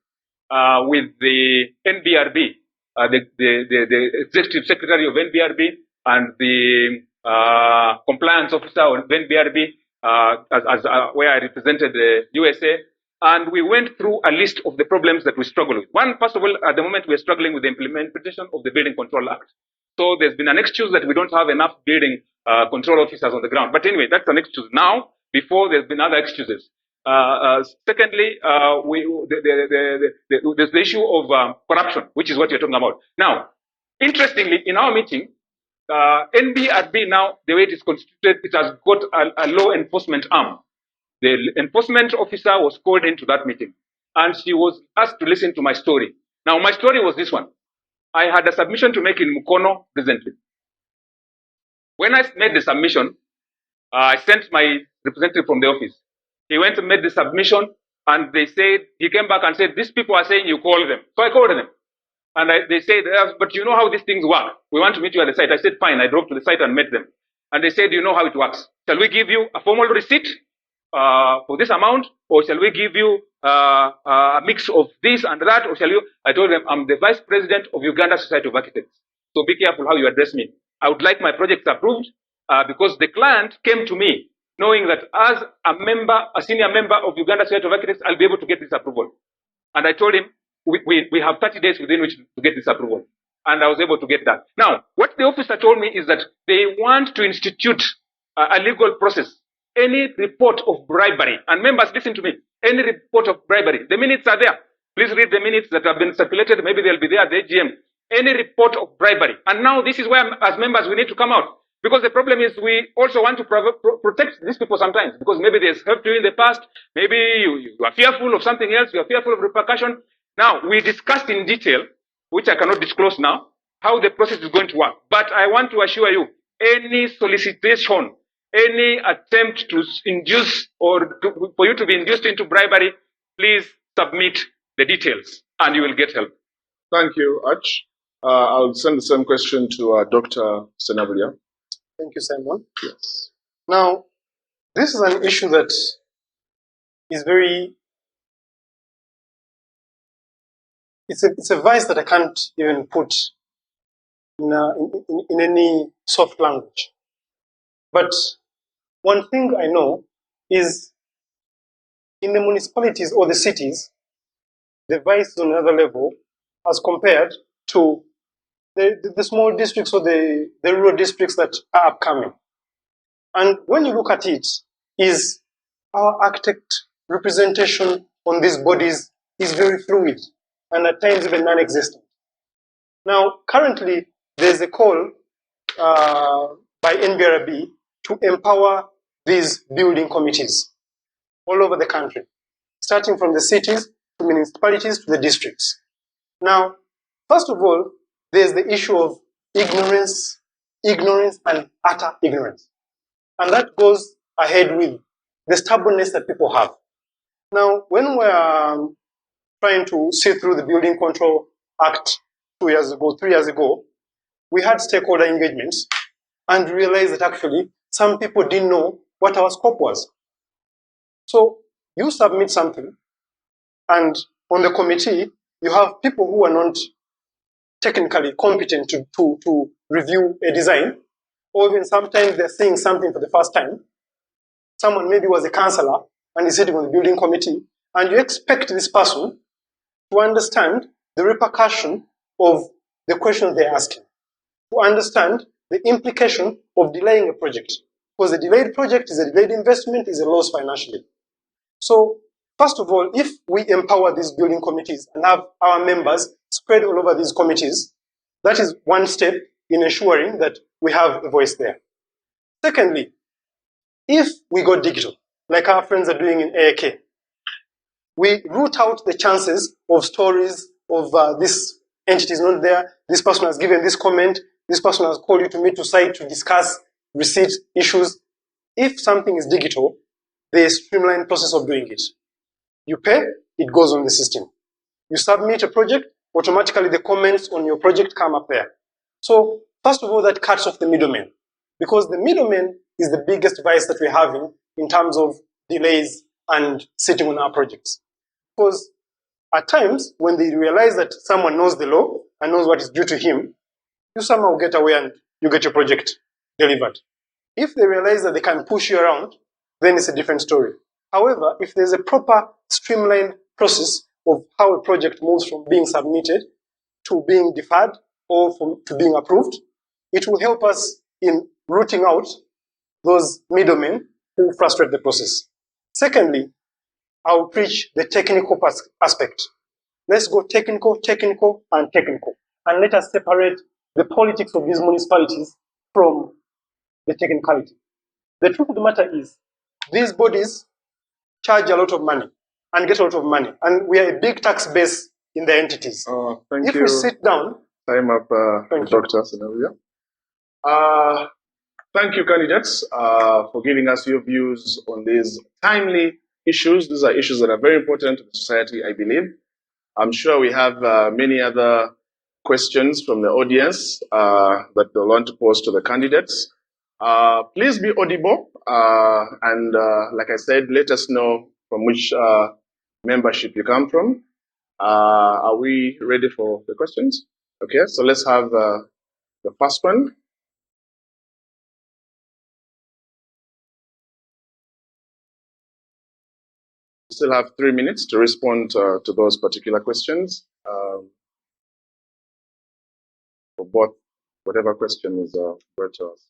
with the NBRB, the executive secretary of NBRB and the compliance officer of NBRB, where I represented the USA. And we went through a list of the problems that we struggle with. One, first of all, at the moment, we're struggling with the implementation of the Building Control Act. So there's been an excuse that we don't have enough building control officers on the ground. But anyway, that's an excuse now. Before, there's been other excuses. Secondly, there's the issue of corruption, which is what you're talking about. Now, interestingly, in our meeting, NBRB now, the way it is constituted, it has got a law enforcement arm. The enforcement officer was called into that meeting, and she was asked to listen to my story. Now, my story was this one. I had a submission to make in Mukono recently. When I made the submission, I sent my representative from the office. He went and made the submission, and he came back and said, these people are saying you call them. So I called them. And they said, but you know how these things work. We want to meet you at the site. I said, fine. I drove to the site and met them. And they said, you know how it works. Shall we give you a formal receipt for this amount? Or shall we give you a mix of this and that? Or shall you? I told them, I'm the vice president of Uganda Society of Architects. So be careful how you address me. I would like my projects approved because the client came to me knowing that as a senior member of Uganda Society of Architects, I'll be able to get this approval. And I told him, we have 30 days within which to get this approval. And I was able to get that. Now, what the officer told me is that they want to institute a legal process. Any report of bribery, and members, listen to me, any report of bribery, the minutes are there. Please read the minutes that have been circulated. Maybe they'll be there at the AGM. Any report of bribery. And now this is where, as members, we need to come out. Because the problem is we also want to protect these people sometimes. Because maybe there's helped you in the past. Maybe you are fearful of something else. You are fearful of repercussion. Now, we discussed in detail, which I cannot disclose now, how the process is going to work. But I want to assure you, any solicitation, any attempt to induce or for you to be induced into bribery, please submit the details and you will get help. Thank you, Arch. I'll send the same question to Dr. Senabulia. Thank you, Simon. Yes. Now, this is an issue that is very... It's a vice that I can't even put in any soft language. But one thing I know is in the municipalities or the cities, the vice is on another level as compared to the small districts or the rural districts that are upcoming. And when you look at it, is our architect representation on these bodies is very fluid and at times even non-existent. Now, currently, there's a call by NBRB to empower these building committees all over the country, starting from the cities to municipalities to the districts. Now, first of all, there's the issue of ignorance and utter ignorance. And that goes ahead with the stubbornness that people have. Now, when we're trying to see through the Building Control Act 3 years ago, we had stakeholder engagements and realized that actually some people didn't know what our scope was. So you submit something, and on the committee, you have people who are not technically competent to review a design, or even sometimes they're seeing something for the first time. Someone maybe was a councillor and is sitting on the building committee, and you expect this person to understand the repercussion of the questions they're asking, to understand the implication of delaying a project. Because a delayed project is a delayed investment, is a loss financially. So, first of all, if we empower these building committees and have our members spread all over these committees, that is one step in ensuring that we have a voice there. Secondly, if we go digital, like our friends are doing in AAK, we root out the chances of stories of this entity is not there, this person has given this comment, this person has called you to meet to site to discuss receipt issues. If something is digital, there is a streamlined process of doing it. You pay, it goes on the system. You submit a project, automatically the comments on your project come up there. So first of all, that cuts off the middleman, because the middleman is the biggest vice that we're having in terms of delays and sitting on our projects. Because at times, when they realize that someone knows the law and knows what is due to him, you somehow get away and you get your project delivered. If they realize that they can push you around, then it's a different story. However, if there's a proper streamlined process of how a project moves from being submitted to being deferred or to being approved, it will help us in rooting out those middlemen who frustrate the process. Secondly, I'll preach the technical aspect. Let's go technical, and technical. And let us separate the politics of these municipalities from the technicality. The truth of the matter is, these bodies charge a lot of money and get a lot of money. And we are a big tax base in the entities. Thank if you. we sit down... Time up, Dr. Senabia. Thank you, candidates, for giving us your views on these timely issues. These are issues that are very important to the society, I believe. I'm sure we have many other questions from the audience that they'll want to pose to the candidates. Please be audible, and like I said, let us know from which membership you come from. Are we ready for the questions? Okay, so let's have the first one. We still have 3 minutes to respond to those particular questions. For both, whatever question is brought to us.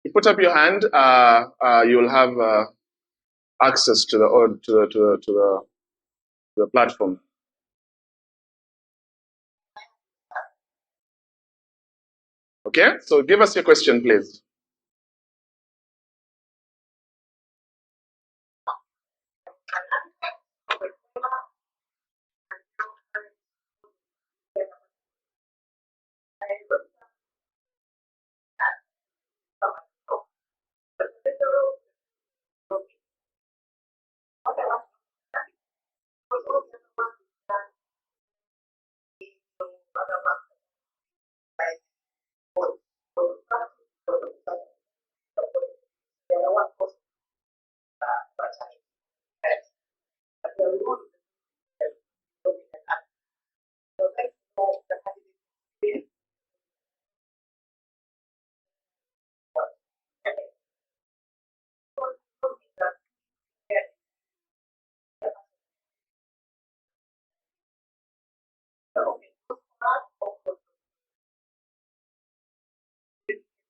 You put up your hand, you'll have access to the platform. Okay, so give us your question, please.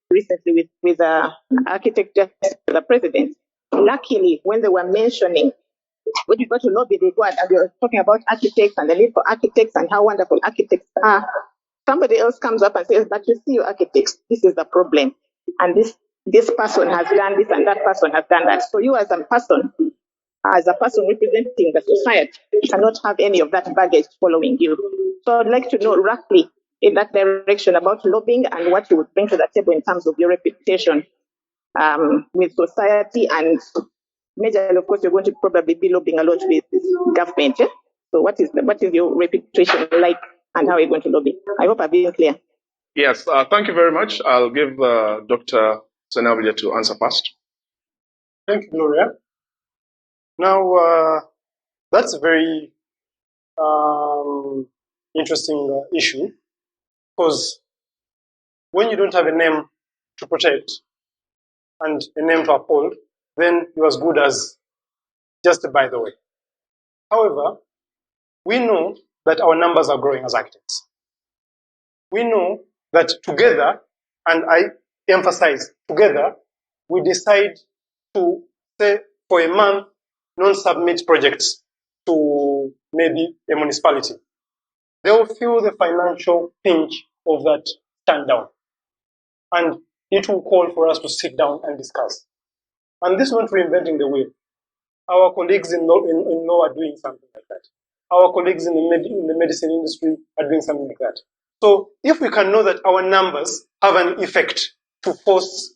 Recently with architect the president. Luckily, when they were mentioning when you go to lobby, they go and they were talking about architects and the need for architects and how wonderful architects are. Somebody else comes up and says, but you see your architects, this is the problem. And this person has done this and that person has done that. So you as a person representing the society, cannot have any of that baggage following you. So I'd like to know roughly in that direction about lobbying and what you would bring to the table in terms of your reputation with society, and majorly, of course, you're going to probably be lobbying a lot with government. Eh? So what is your reputation like and how are you going to lobby? I hope I've been clear. Yes, thank you very much. I'll give Dr. Senabia to answer first. Thank you, Gloria. Now, that's a very interesting issue, because when you don't have a name to protect and a name to uphold, then you're as good as just by the way. However, we know that our numbers are growing as architects. We know that together, and I emphasize together, we decide to say for a month, non-submit projects to maybe a municipality. They will feel the financial pinch of that stand down. And it will call for us to sit down and discuss. And this is not reinventing the wheel. Our colleagues in law are doing something like that. Our colleagues in the medicine industry are doing something like that. So if we can know that our numbers have an effect to force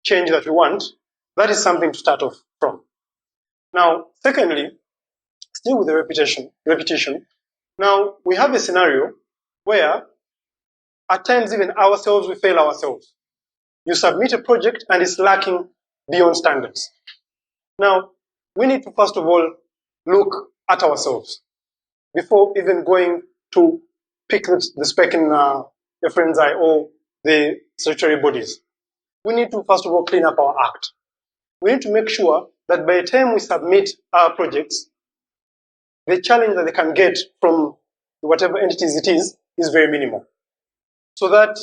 change that we want, that is something to start off from. Now, secondly, still with the repetition, now we have a scenario where at times even ourselves, we fail ourselves. You submit a project and it's lacking beyond standards. Now, we need to first of all look at ourselves before even going to pick the speck in a friend's eye or the statutory bodies. We need to first of all clean up our act. We need to make sure that by the time we submit our projects, the challenge that they can get from whatever entities it is very minimal. So that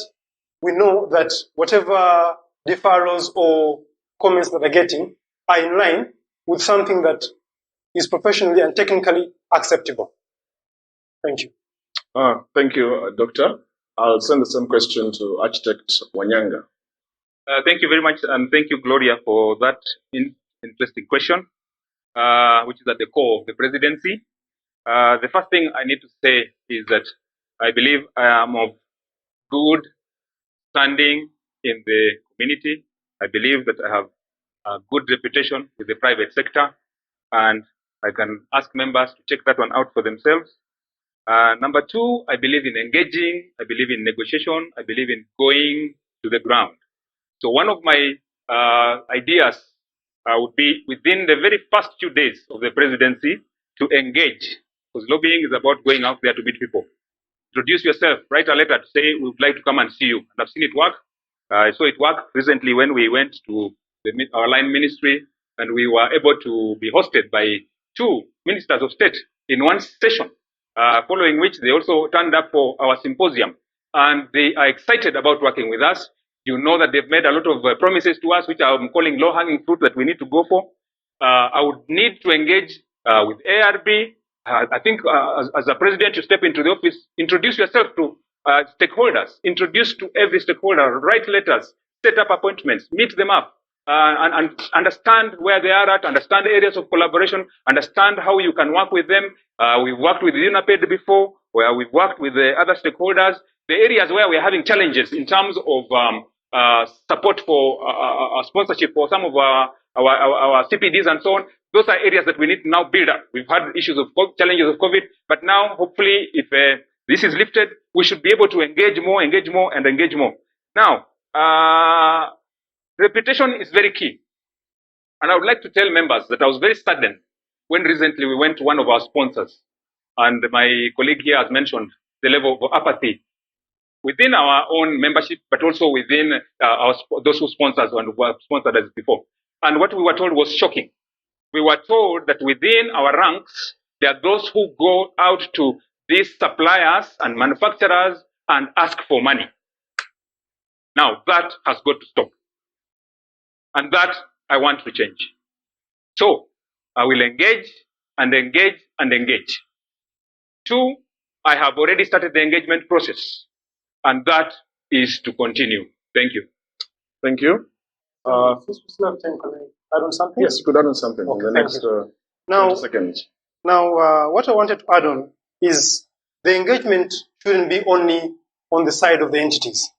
we know that whatever deferrals or comments that they're getting are in line with something that is professionally and technically acceptable. Thank you. Thank you, Doctor. I'll send the same question to Architect Wanyanga. Thank you very much, and thank you, Gloria, for that interesting question, which is at the core of the presidency. The first thing I need to say is that I believe I am of good standing in the community. I believe that I have a good reputation with the private sector, and I can ask members to check that one out for themselves. Number two, I believe in engaging, I believe in negotiation, I believe in going to the ground. So one of my ideas would be within the very first few days of the presidency to engage, because lobbying is about going out there to meet people. Introduce yourself, write a letter to say we would like to come and see you. And I've seen it work. I saw it work recently when we went to our line ministry, and we were able to be hosted by 2 ministers of state in one session, following which they also turned up for our symposium. And they are excited about working with us. You know that they've made a lot of promises to us, which I'm calling low-hanging fruit that we need to go for. I would need to engage with ARB. I think as a president, you step into the office, introduce yourself to stakeholders, introduce to every stakeholder, write letters, set up appointments, meet them up, and understand where they are at, understand areas of collaboration, understand how you can work with them. We've worked with UNAPED before, where we've worked with the other stakeholders. The areas where we're having challenges in terms of support for sponsorship for some of our CPDs and so on, those are areas that we need to now build up. We've had issues of challenges of COVID, but now hopefully if this is lifted, we should be able to engage more. Now, reputation is very key. And I would like to tell members that I was very saddened when recently we went to one of our sponsors, and my colleague here has mentioned the level of apathy within our own membership, but also within those who sponsors and who have sponsored us before. And what we were told was shocking. We were told that within our ranks, there are those who go out to these suppliers and manufacturers and ask for money. Now, that has got to stop. And that I want to change. So, I will engage and engage and engage. 2, I have already started the engagement process. And that is to continue. Thank you. Thank you. Since we still have time, can I add on something? Yes, you could add on something in the next 20 seconds. Now, what I wanted to add on is the engagement shouldn't be only on the side of the entities,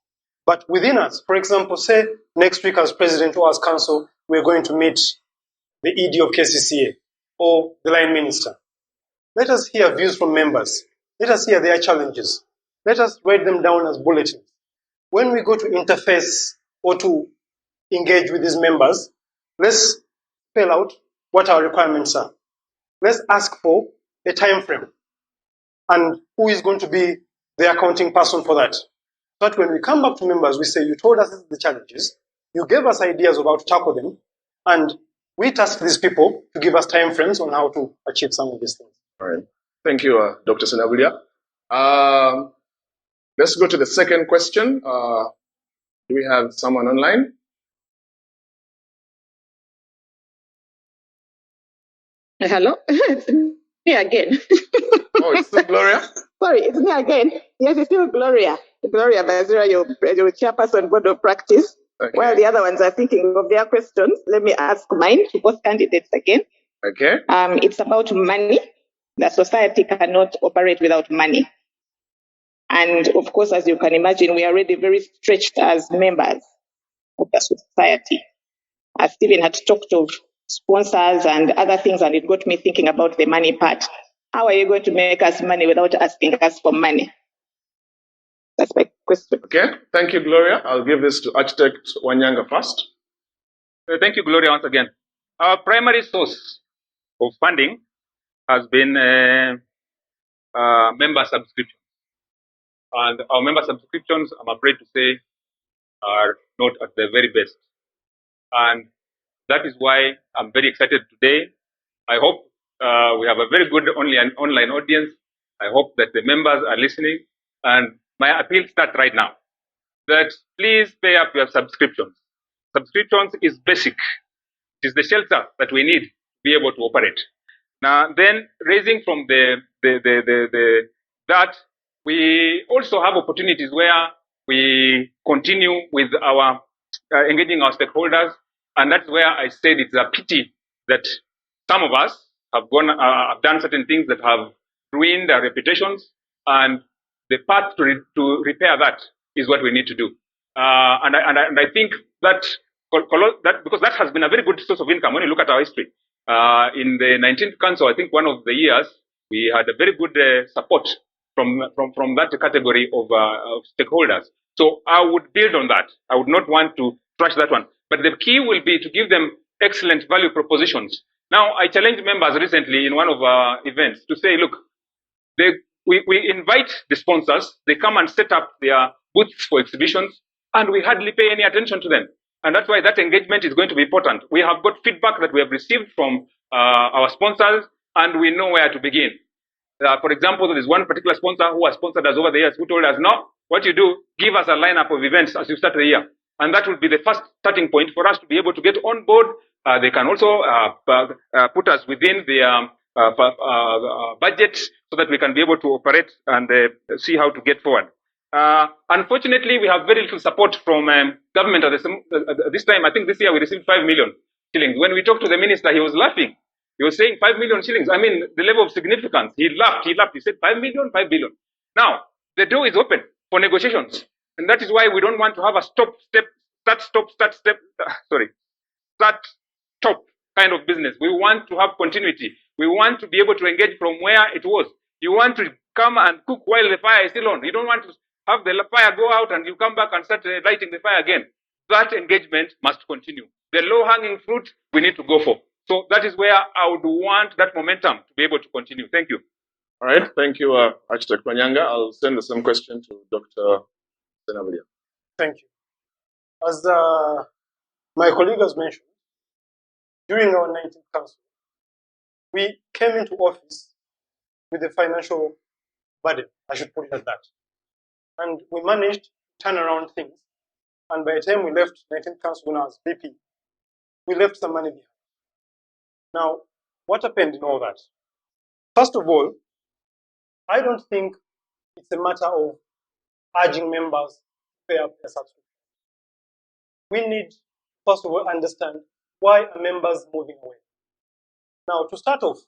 but within us. For example, say next week as president or as council, we're going to meet the ED of KCCA or the line minister. Let us hear views from members. Let us hear their challenges. Let us write them down as bulletins. When we go to interface or to engage with these members, let's spell out what our requirements are. let's ask for a time frame and who is going to be the accounting person for that. But when we come back to members, we say, you told us the challenges, you gave us ideas of how to tackle them, and we task these people to give us time frames on how to achieve some of these things. All right. Thank you, Dr. Senabulia. Let's go to the second question. Do we have someone online? Hello? It's me again. Oh, it's still Gloria? Sorry, it's me again. Yes, it's still Gloria. Gloria Bazira, your chairperson, board of practice. Okay. While the other ones are thinking of their questions, let me ask mine to both candidates again. Okay. It's about money. The society cannot operate without money. And of course, as you can imagine, we are already very stretched as members of the society. I Stephen had talked of sponsors and other things, and it got me thinking about the money part. How are you going to make us money without asking us for money? That's my question. Okay. Thank you, Gloria. I'll give this to Architect Wanyanga first. Thank you, Gloria, once again. Our primary source of funding has been member subscriptions. And our member subscriptions, I'm afraid to say, are not at the very best. And that is why I'm very excited today. I hope we have a very good online audience. I hope that the members are listening. And my appeal starts right now, that please pay up your subscriptions. Subscriptions is basic. It is the shelter that we need to be able to operate. Now, then raising from that, we also have opportunities where we continue with our engaging our stakeholders, and that's where I said it's a pity that some of us have done certain things that have ruined our reputations, and the path to repair that is what we need to do. And I think that because that has been a very good source of income when you look at our history. In the 19th Council, I think one of the years, we had a very good support from that category of stakeholders. So I would build on that. I would not want to trash that one. But the key will be to give them excellent value propositions. Now, I challenged members recently in one of our events to say, look, we invite the sponsors, they come and set up their booths for exhibitions, and we hardly pay any attention to them. And that's why that engagement is going to be important. We have got feedback that we have received from our sponsors, and we know where to begin. For example, there is one particular sponsor who has sponsored us over the years who told us, no, what you do, give us a lineup of events as you start the year. And that will be the first starting point for us to be able to get on board. They can also put us within the budget so that we can be able to operate and see how to get forward. Unfortunately, we have very little support from government at this time. I think this year we received 5 million shillings. When we talked to the minister, he was laughing. He was saying 5 million shillings. I mean, the level of significance. He laughed. He said 5 million, 5 billion. Now, the door is open for negotiations. And that is why we don't want to have a start, stop kind of business. We want to have continuity. We want to be able to engage from where it was. You want to come and cook while the fire is still on. You don't want to have the fire go out and you come back and start lighting the fire again. That engagement must continue. The low-hanging fruit we need to go for. So that is where I would want that momentum to be able to continue. Thank you. All right. Thank you, Architect Wanyanga. I'll send the same question to Dr. Senabulia. Thank you. As my colleague has mentioned, during our 19th Council, we came into office with a financial burden, I should put it like that. And we managed to turn around things. And by the time we left 19th Council when I was VP, we left some money behind. Now, what happened in all that? First of all, I don't think it's a matter of urging members to pay up their subscription. We need, first of all, understand why are members moving away. Now, to start off,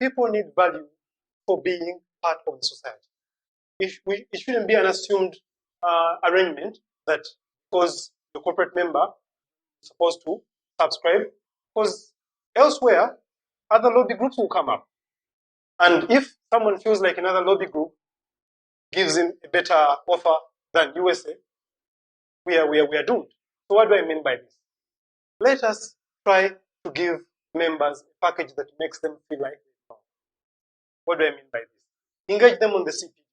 people need value for being part of the society. It shouldn't be an assumed arrangement that because the corporate member is supposed to subscribe, because elsewhere, other lobby groups will come up. And if someone feels like another lobby group gives him a better offer than USA, we are doomed. So what do I mean by this? Let us try to give members a package that makes them feel like they belong. What do I mean by this? Engage them on the CPD.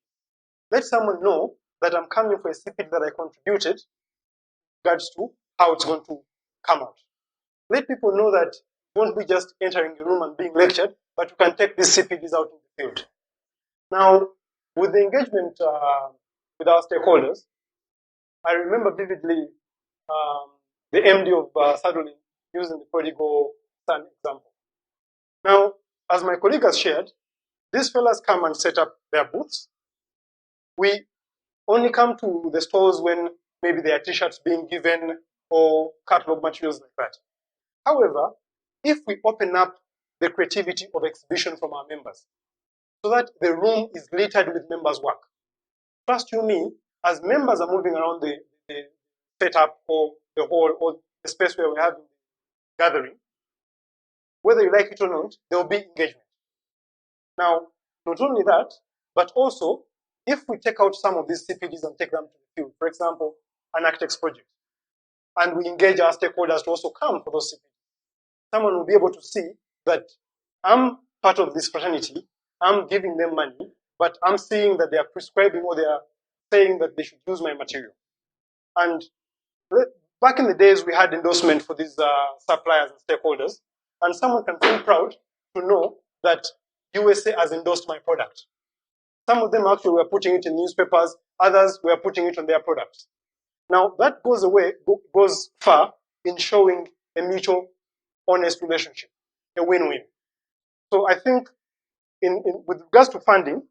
Let someone know that I'm coming for a CPD that I contributed, regards to how it's going to come out. Let people know that you won't be just entering the room and being lectured, but you can take these CPDs out in the field. Now, with the engagement with our stakeholders, I remember vividly the MD of Sadolin using the prodigal son example. Now, as my colleague has shared, these fellas come and set up their booths. We only come to the stores when maybe there are t-shirts being given or catalog materials like that. However, if we open up the creativity of exhibition from our members so that the room is littered with members' work, trust you me, as members are moving around the setup or the hall or the space where we're having the gathering, whether you like it or not, there will be engagement. Now, not only that, but also, if we take out some of these CPDs and take them to the field, for example, an architects project, and we engage our stakeholders to also come for those CPDs, someone will be able to see that I'm part of this fraternity, I'm giving them money, but I'm seeing that they are prescribing or they are saying that they should use my material. And back in the days, we had endorsement for these suppliers and stakeholders, and someone can feel proud to know that USA has endorsed my product. Some of them actually were putting it in newspapers, others were putting it on their products. Now, that goes far in showing a mutual, honest relationship, a win-win. So I think with regards to funding,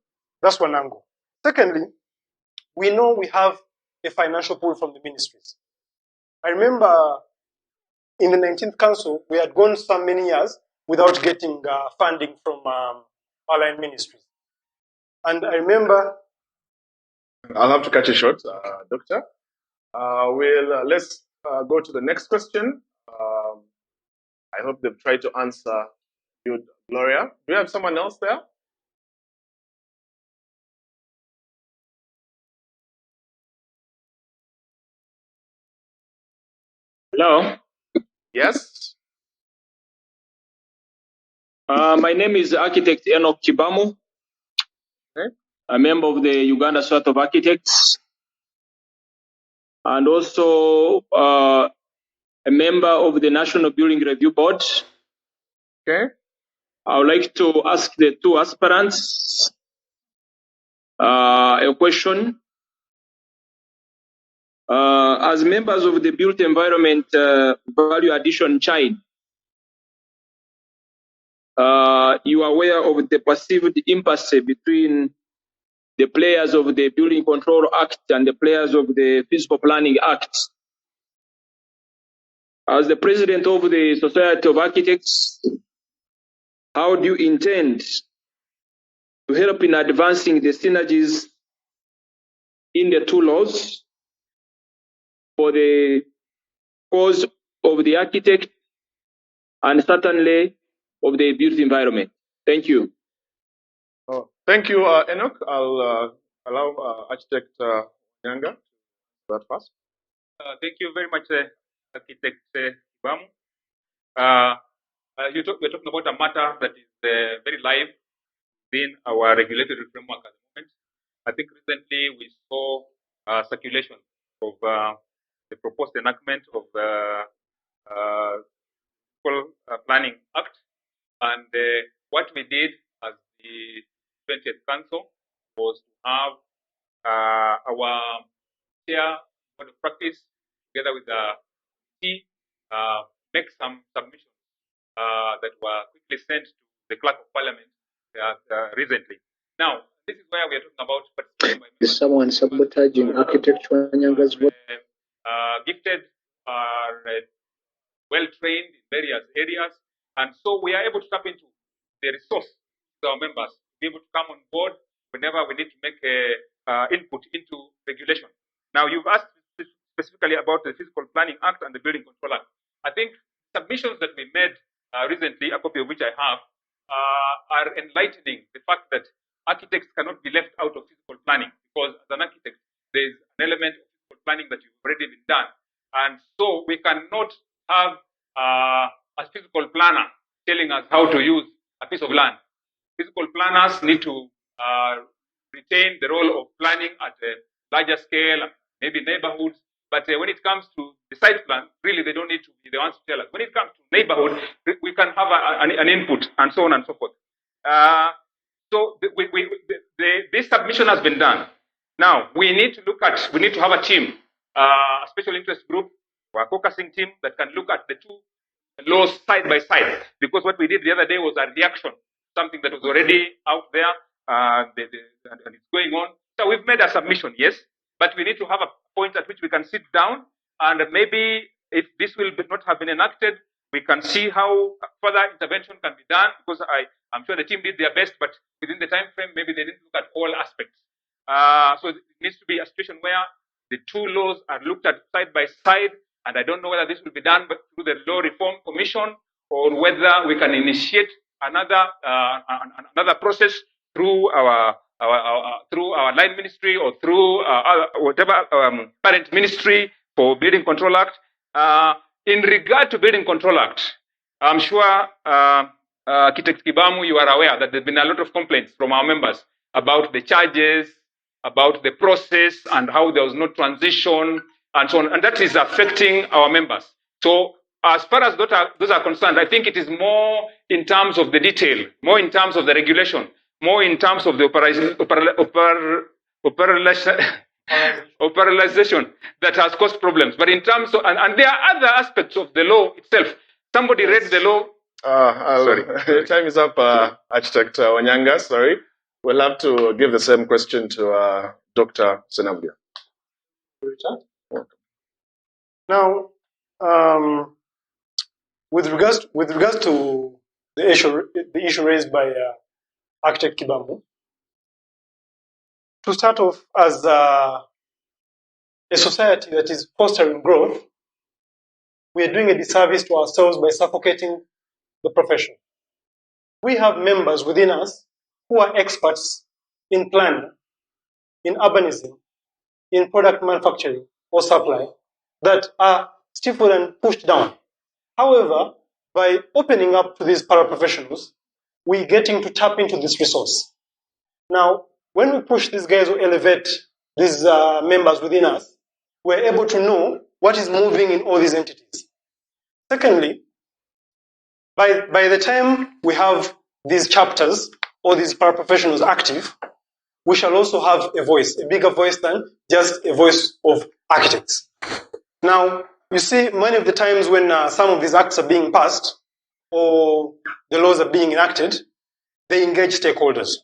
that's one angle. Secondly, we know we have a financial pool from the ministries. I remember in the 19th Council, we had gone so many years without getting funding from aligned ministries. And I remember... I'll have to cut you short, Doctor. Let's go to the next question. I hope they've tried to answer you, Gloria. Do you have someone else there? Hello. Yes. My name is Architect Enoch Chibamu. Okay. A member of the Uganda Society of Architects, and also a member of the National Building Review Board. Okay. I would like to ask the two aspirants a question. As members of the Built Environment Value Addition Chain, you are aware of the perceived impasse between the players of the Building Control Act and the players of the Physical Planning Act. As the president of the Society of Architects, how do you intend to help in advancing the synergies in the two laws for the cause of the architect and certainly of the built environment? Thank you. Oh, thank you, Enoch. I'll allow Architect Nyanga to start first. Thank you very much, Architect Bam. We're talking about a matter that is very live within our regulatory framework at the moment. I think recently we saw circulation of the proposed enactment of the Planning Act, and what we did as the 20th Council was to have our chair board of practice together with the T make some submissions that were quickly sent to the Clerk of Parliament recently. Now, this is where we are talking about participation by members. Is someone sabotaging Architect Nyanga's vote? Gifted, are well trained in various areas, and so we are able to tap into the resource of our members to be able to come on board whenever we need to make input into regulation. Now, you've asked specifically about the Physical Planning Act and the Building Control Act. I think submissions that we made recently, a copy of which I have, are enlightening the fact that architects cannot be left out of physical planning, because as an architect, there's an element of physical planning that you've already been done. And so we cannot have a physical planner how to use a piece of land. Physical planners need to retain the role of planning at a larger scale, maybe neighborhoods. But when it comes to the site plan, really they don't need to be the ones to tell us. When it comes to neighborhood, we can have an input and so on and so forth. This submission has been done. Now we need to have a team, a special interest group or a caucusing team that can look at the two laws side by side. Because what we did the other day was a reaction, something that was already out there, and it's going on. So we've made a submission, yes, but we need to have a point at which we can sit down and maybe if this will not have been enacted, we can see how further intervention can be done, because I'm sure the team did their best, but within the time frame, maybe they didn't look at all aspects. So it needs to be a situation where the two laws are looked at side by side, and I don't know whether this will be done through the Law Reform Commission or whether we can initiate another process through our line ministry or through whatever parent ministry for Building Control Act. In regard to Building Control Act, I'm sure Architect Kibamu, you are aware that there's been a lot of complaints from our members about the charges, about the process, and how there was no transition, and so on. And that is affecting our members. So as far as those are concerned, I think it is more in terms of the detail, more in terms of the regulation, more in terms of the operationalization that has caused problems. But in terms of, and there are other aspects of the law itself. Somebody read the law. Sorry. Time is up, Architect Wanyanga. Sorry. We'll have to give the same question to Dr. Senablia. Now, with regards to the issue raised by Architect Kibamu, to start off, as a society that is fostering growth, we are doing a disservice to ourselves by suffocating the profession. We have members within us who are experts in planning, in urbanism, in product manufacturing or supply, that are stifled and pushed down. However, by opening up to these paraprofessionals, we're getting to tap into this resource. Now, when we push these guys or elevate these members within us, we're able to know what is moving in all these entities. Secondly, by the time we have these chapters or these paraprofessionals active, we shall also have a voice, a bigger voice than just a voice of architects. Now, you see, many of the times when some of these acts are being passed or the laws are being enacted, they engage stakeholders.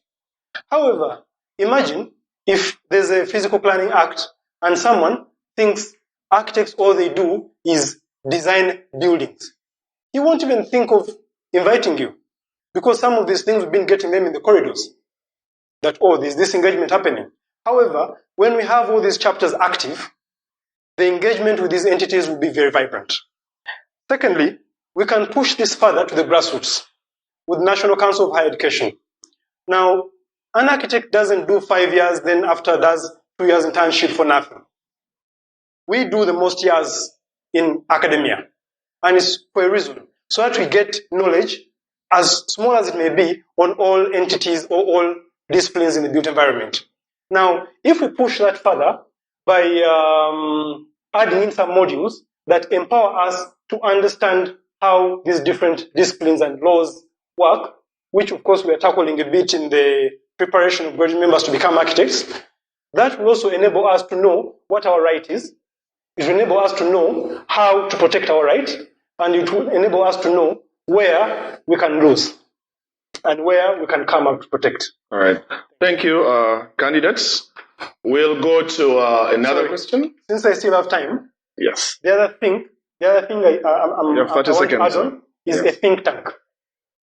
However, imagine if there's a physical planning act and someone thinks architects, all they do is design buildings. He won't even think of inviting you, because some of these things we've been getting them in the corridors, that, oh, there's this engagement happening. However, when we have all these chapters active, the engagement with these entities will be very vibrant. Secondly, we can push this further to the grassroots with National Council of Higher Education. Now, an architect doesn't do 5 years, then after does 2 years internship for nothing. We do the most years in academia, and it's for a reason, so that we get knowledge, as small as it may be, on all entities or all disciplines in the built environment. Now, if we push that further by adding in some modules that empower us to understand how these different disciplines and laws work, which of course we are tackling a bit in the preparation of graduate members to become architects, that will also enable us to know what our right is. It will enable us to know how to protect our right, and it will enable us to know where we can lose and where we can come out to protect. All right. Thank you, candidates. We'll go to another question. Since I still have time, yes. The other thing I'm you have 30 seconds, is a think tank.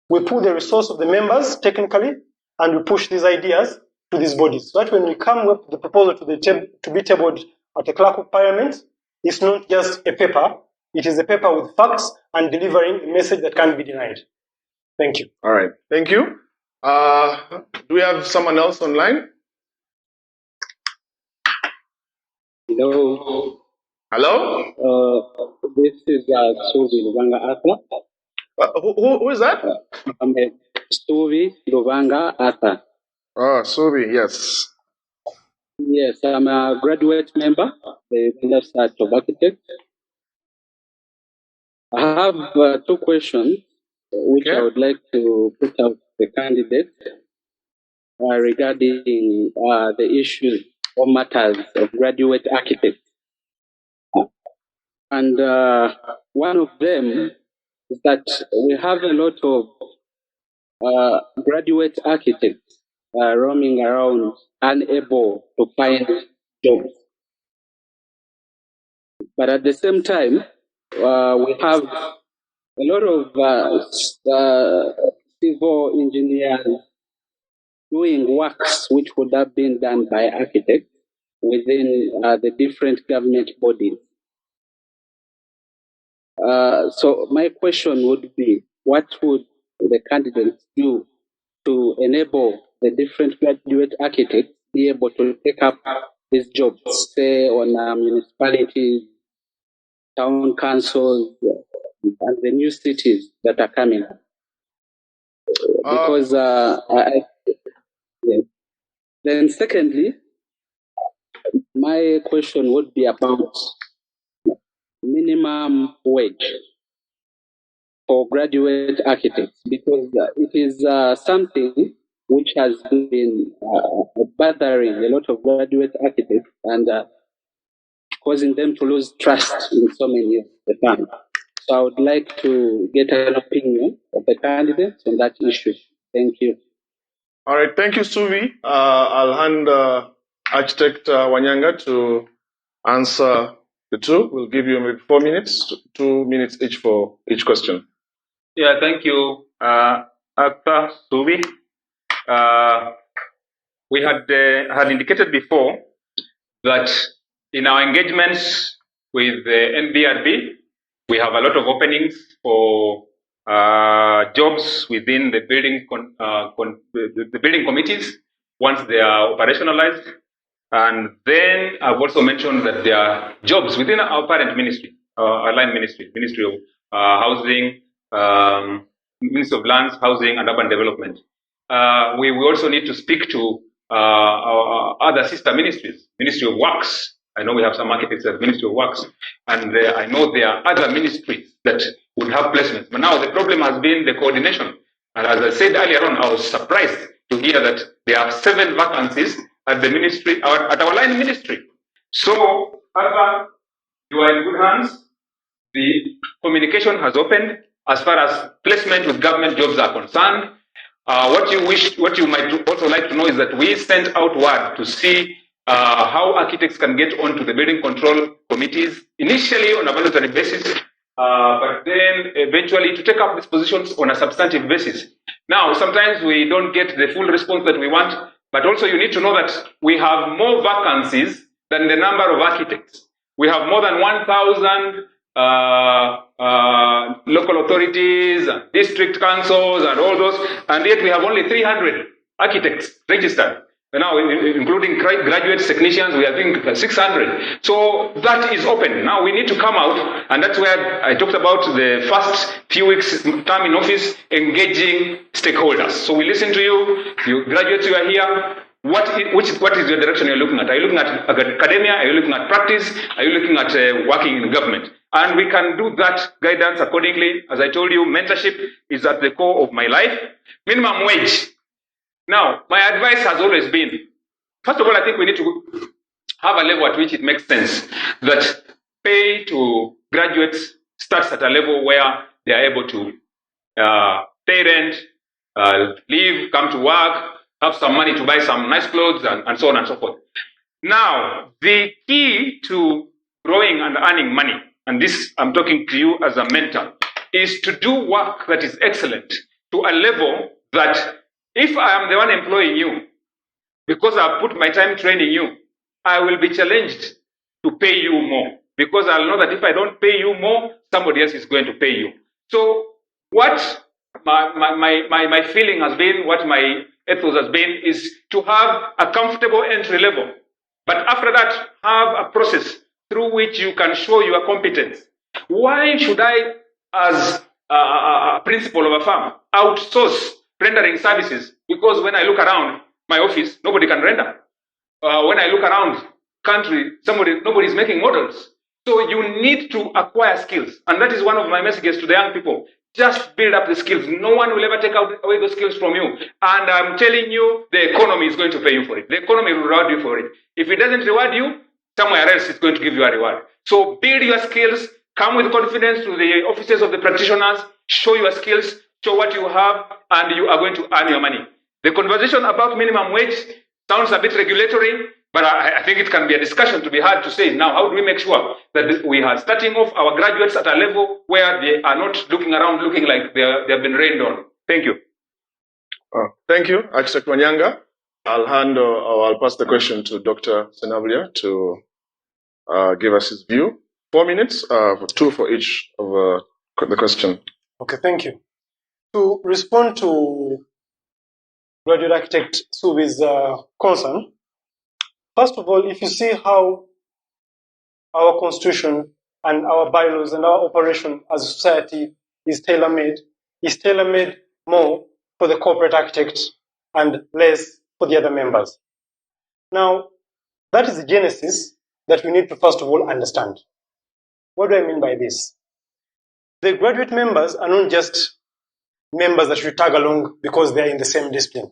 We put the resource of the members technically, and we push these ideas to these bodies. So that when we come with the proposal to be tabled at the Clerk of Parliament, it's not just a paper. It is a paper with facts and delivering a message that can't be denied. Thank you. All right. Thank you. Do we have someone else online? Hello. Hello? This is Sylvie Luganga Arthur. Who is that? I'm Stuvi Lubanga Arthur. Oh, Sobi, yes. Yes, I'm a graduate member, the University of Architects. I have two questions which I Okay. would like to put out to the candidate regarding the issues or matters of graduate architects. And one of them is that we have a lot of graduate architects roaming around unable to find jobs. But at the same time, we have a lot of civil engineers doing works which would have been done by architects within the different government bodies. So my question would be, what would the candidates do to enable the different graduate architects be able to take up these jobs, say on municipalities, town councils, and the new cities that are coming? Because yes. Then secondly, my question would be about minimum wage for graduate architects, because it is something which has been bothering a lot of graduate architects and causing them to lose trust in so many of the time. So I would like to get an opinion of the candidates on that issue. Thank you. All right. Thank you, Suvi. I'll hand Architect Wanyanga to answer the two. We'll give you maybe 4 minutes, 2 minutes each for each question. Yeah, thank you, Arthur Subi. We had indicated before that in our engagements with the NBRB, we have a lot of openings for jobs within the building the building committees once they are operationalized. And then I've also mentioned that there are jobs within our parent ministry, our line ministry, Ministry of Housing, Ministry of Lands, Housing and Urban Development. We also need to speak to our other sister ministries, Ministry of Works. I know we have some architects at Ministry of Works, and I know there are other ministries that would have placements. But now the problem has been the coordination. And as I said earlier on, I was surprised to hear that there are 7 vacancies at the ministry, at our line ministry. So, Arthur, you are in good hands. The communication has opened as far as placement with government jobs are concerned. What you might also like to know is that we sent out word to see how architects can get onto the building control committees, initially on a voluntary basis, but then eventually to take up these positions on a substantive basis. Now, sometimes we don't get the full response that we want, but also you need to know that we have more vacancies than the number of architects. We have more than 1,000 local authorities, and district councils, and all those, and yet we have only 300 architects registered. Now, including graduates, technicians, we are thinking 600. So that is open. Now we need to come out, and that's where I talked about the first few weeks time in office, engaging stakeholders. So we listen to you graduates who are here. What is your direction you're looking at? Are you looking at academia? Are you looking at practice? Are you looking at working in government? And we can do that guidance accordingly. As I told you, mentorship is at the core of my life. Minimum wage. Now, my advice has always been, first of all, I think we need to have a level at which it makes sense that pay to graduates starts at a level where they are able to pay rent, leave, come to work, have some money to buy some nice clothes, and so on and so forth. Now, the key to growing and earning money, and this I'm talking to you as a mentor, is to do work that is excellent to a level that if I am the one employing you, because I've put my time training you, I will be challenged to pay you more. Because I'll know that if I don't pay you more, somebody else is going to pay you. So what my feeling has been, what my ethos has been, is to have a comfortable entry level. But after that, have a process through which you can show your competence. Why should I, as principal of a firm, outsource rendering services, because when I look around my office, nobody can render. When I look around country, nobody is making models. So you need to acquire skills, and that is one of my messages to the young people. Just build up the skills. No one will ever take away those skills from you. And I'm telling you, the economy is going to pay you for it. The economy will reward you for it. If it doesn't reward you, somewhere else is going to give you a reward. So build your skills, come with confidence to the offices of the practitioners, show your skills, show what you have, and you are going to earn your money. The conversation about minimum wage sounds a bit regulatory, but I think it can be a discussion to be had to say, now, how do we make sure that we are starting off our graduates at a level where they are not looking around looking like they have been rained on? Thank you. Thank you, Architect Wanyanga. I'll pass the question to Dr. Senablia to give us his view. 4 minutes, 2 for each of the question. Okay, thank you. To respond to graduate architect Subi's concern, first of all, if you see how our constitution and our bylaws and our operation as a society is tailor-made more for the corporate architect and less for the other members. Now, that is the genesis that we need to first of all understand. What do I mean by this? The graduate members are not just members that we tag along because they are in the same discipline.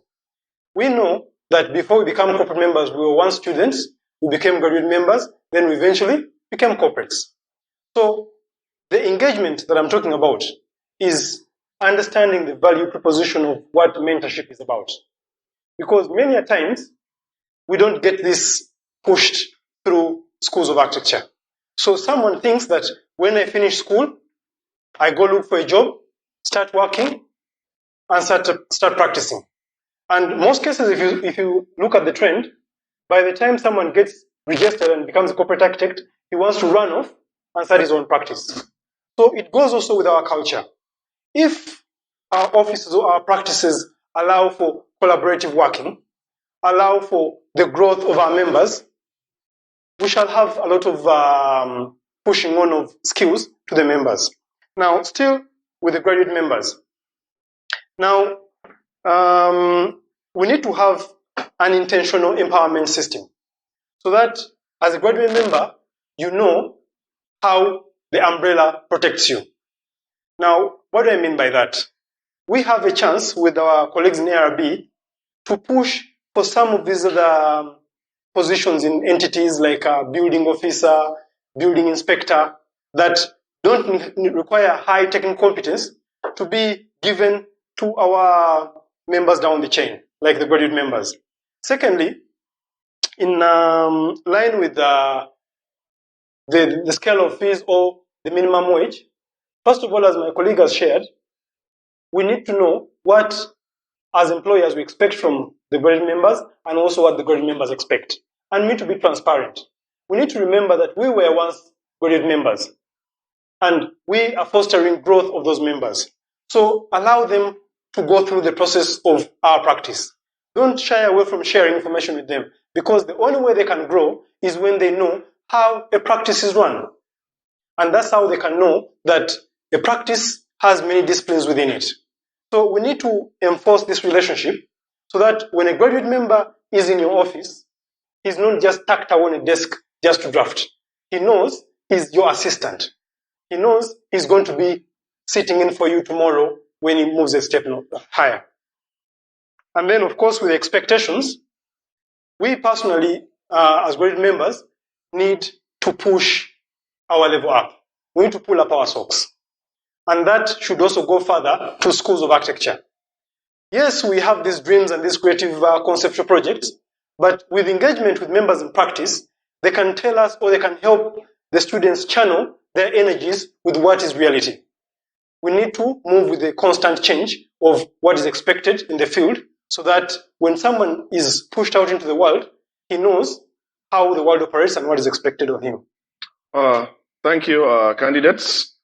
We know that before we become corporate members, we were once students, we became graduate members, then we eventually became corporates. So the engagement that I'm talking about is understanding the value proposition of what mentorship is about. Because many a times, we don't get this pushed through schools of architecture. So someone thinks that when I finish school, I go look for a job, start working, and start practicing. And most cases, if you look at the trend, by the time someone gets registered and becomes a corporate architect, he wants to run off and start his own practice. So it goes also with our culture. If our offices or our practices allow for collaborative working, allow for the growth of our members, we shall have a lot of pushing on of skills to the members. Now, still with the graduate members. Now, we need to have an intentional empowerment system so that as a graduate member, you know how the umbrella protects you. Now, what do I mean by that? We have a chance with our colleagues in ARB to push for some of these other positions in entities like building officer, building inspector, that don't require high technical competence to be given to our members down the chain, like the graduate members. Secondly, in line with the scale of fees or the minimum wage, first of all, as my colleague has shared, we need to know what, as employers, we expect from the graduate members and also what the graduate members expect. And we need to be transparent. We need to remember that we were once graduate members and we are fostering growth of those members. So allow them to go through the process of our practice. Don't shy away from sharing information with them because the only way they can grow is when they know how a practice is run. And that's how they can know that a practice has many disciplines within it. So we need to enforce this relationship so that when a graduate member is in your office, he's not just tucked on a desk just to draft. He knows he's your assistant. He knows he's going to be sitting in for you tomorrow when he moves a step higher. And then, of course, with the expectations, we personally, as graduate members, need to push our level up. We need to pull up our socks. And that should also go further to schools of architecture. Yes, we have these dreams and these creative conceptual projects, but with engagement with members in practice, they can tell us or they can help the students channel their energies with what is reality. We need to move with the constant change of what is expected in the field so that when someone is pushed out into the world, he knows how the world operates and what is expected of him. Thank you, candidates.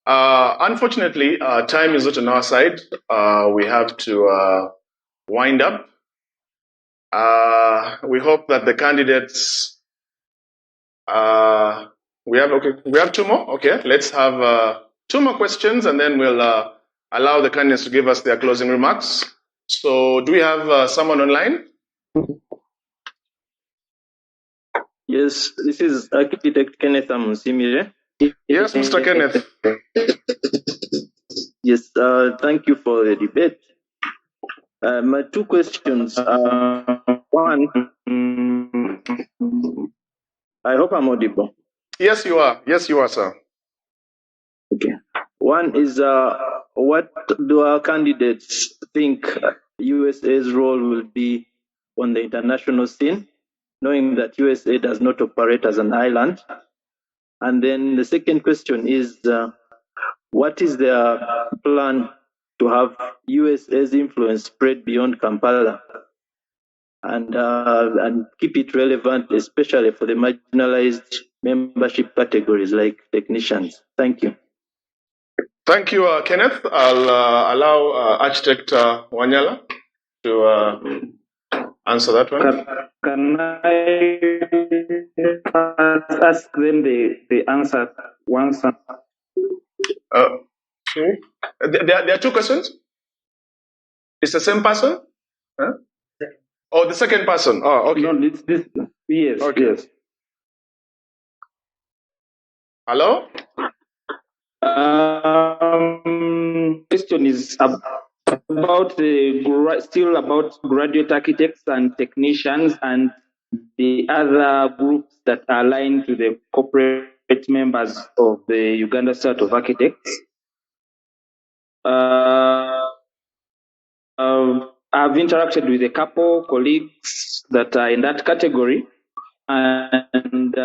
Unfortunately, time is not on our side. We have to wind up. We hope that the candidates. We have 2 more. Okay, let's have two more questions, and then we'll allow the candidates to give us their closing remarks. So, do we have someone online? Yes, this is Architect Kenneth Amusimire. Yes, Mr. Kenneth. Yes, thank you for the debate. My two questions. One, I hope I'm audible. Yes, you are. Yes, you are, sir. Okay. One is, what do our candidates think USA's role will be on the international scene, knowing that USA does not operate as an island? And then the second question is, what is their plan to have USA's influence spread beyond Kampala and keep it relevant, especially for the marginalized membership categories like technicians? Thank you. Thank you, Kenneth. I'll allow Architect Wanyala to answer that one. Can I ask them the answer once? There are two questions? It's the same person? Huh? Oh, the second person. Oh, okay. No, this yes, okay. Yes. Hello? Question is about still about graduate architects and technicians and the other groups that are aligned to the corporate members of the Uganda Society of Architects. I've interacted with a couple colleagues that are in that category, and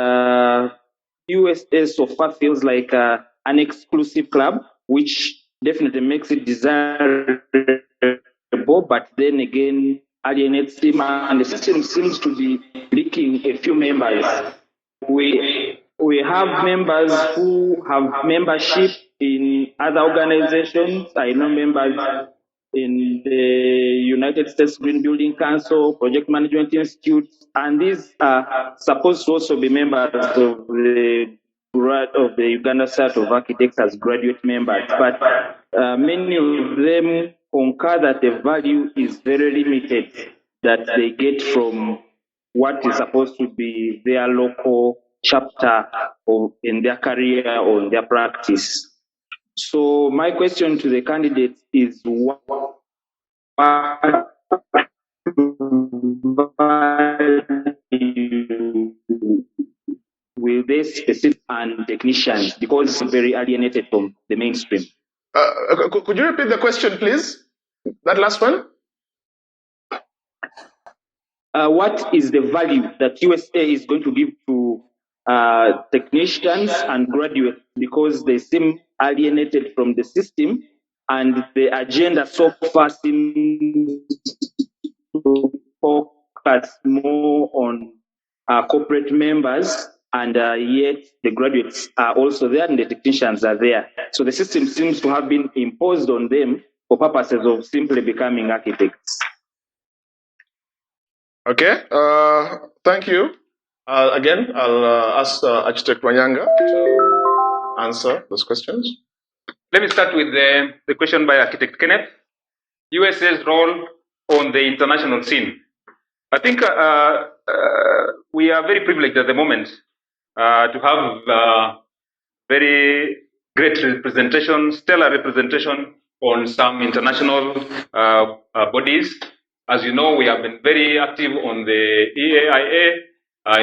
USA so far feels like an exclusive club, which definitely makes it desirable, but then again alienates them, and the system seems to be leaking a few members. We have members who have membership in other organizations. I know members in the United States Green Building Council, Project Management Institute, and these are supposed to also be members of the Uganda Society of Architects as graduate members. But many of them concur that the value is very limited that they get from what is supposed to be their local chapter or in their career or in their practice. So my question to the candidates is what will they specific and technicians, because it's very alienated from the mainstream? Could you repeat the question, please? That last one? What is the value that USA is going to give to technicians and graduates, because they seem alienated from the system, and the agenda so far seems to focus more on corporate members, and yet the graduates are also there and the technicians are there. So the system seems to have been imposed on them for purposes of simply becoming architects. Okay, thank you. Again, I'll ask Architect Wanyanga to answer those questions. Let me start with the question by Architect Kenneth. USA's role on the international scene. I think we are very privileged at the moment to have very great representation, stellar representation on some international bodies. As you know, we have been very active on the EAIA,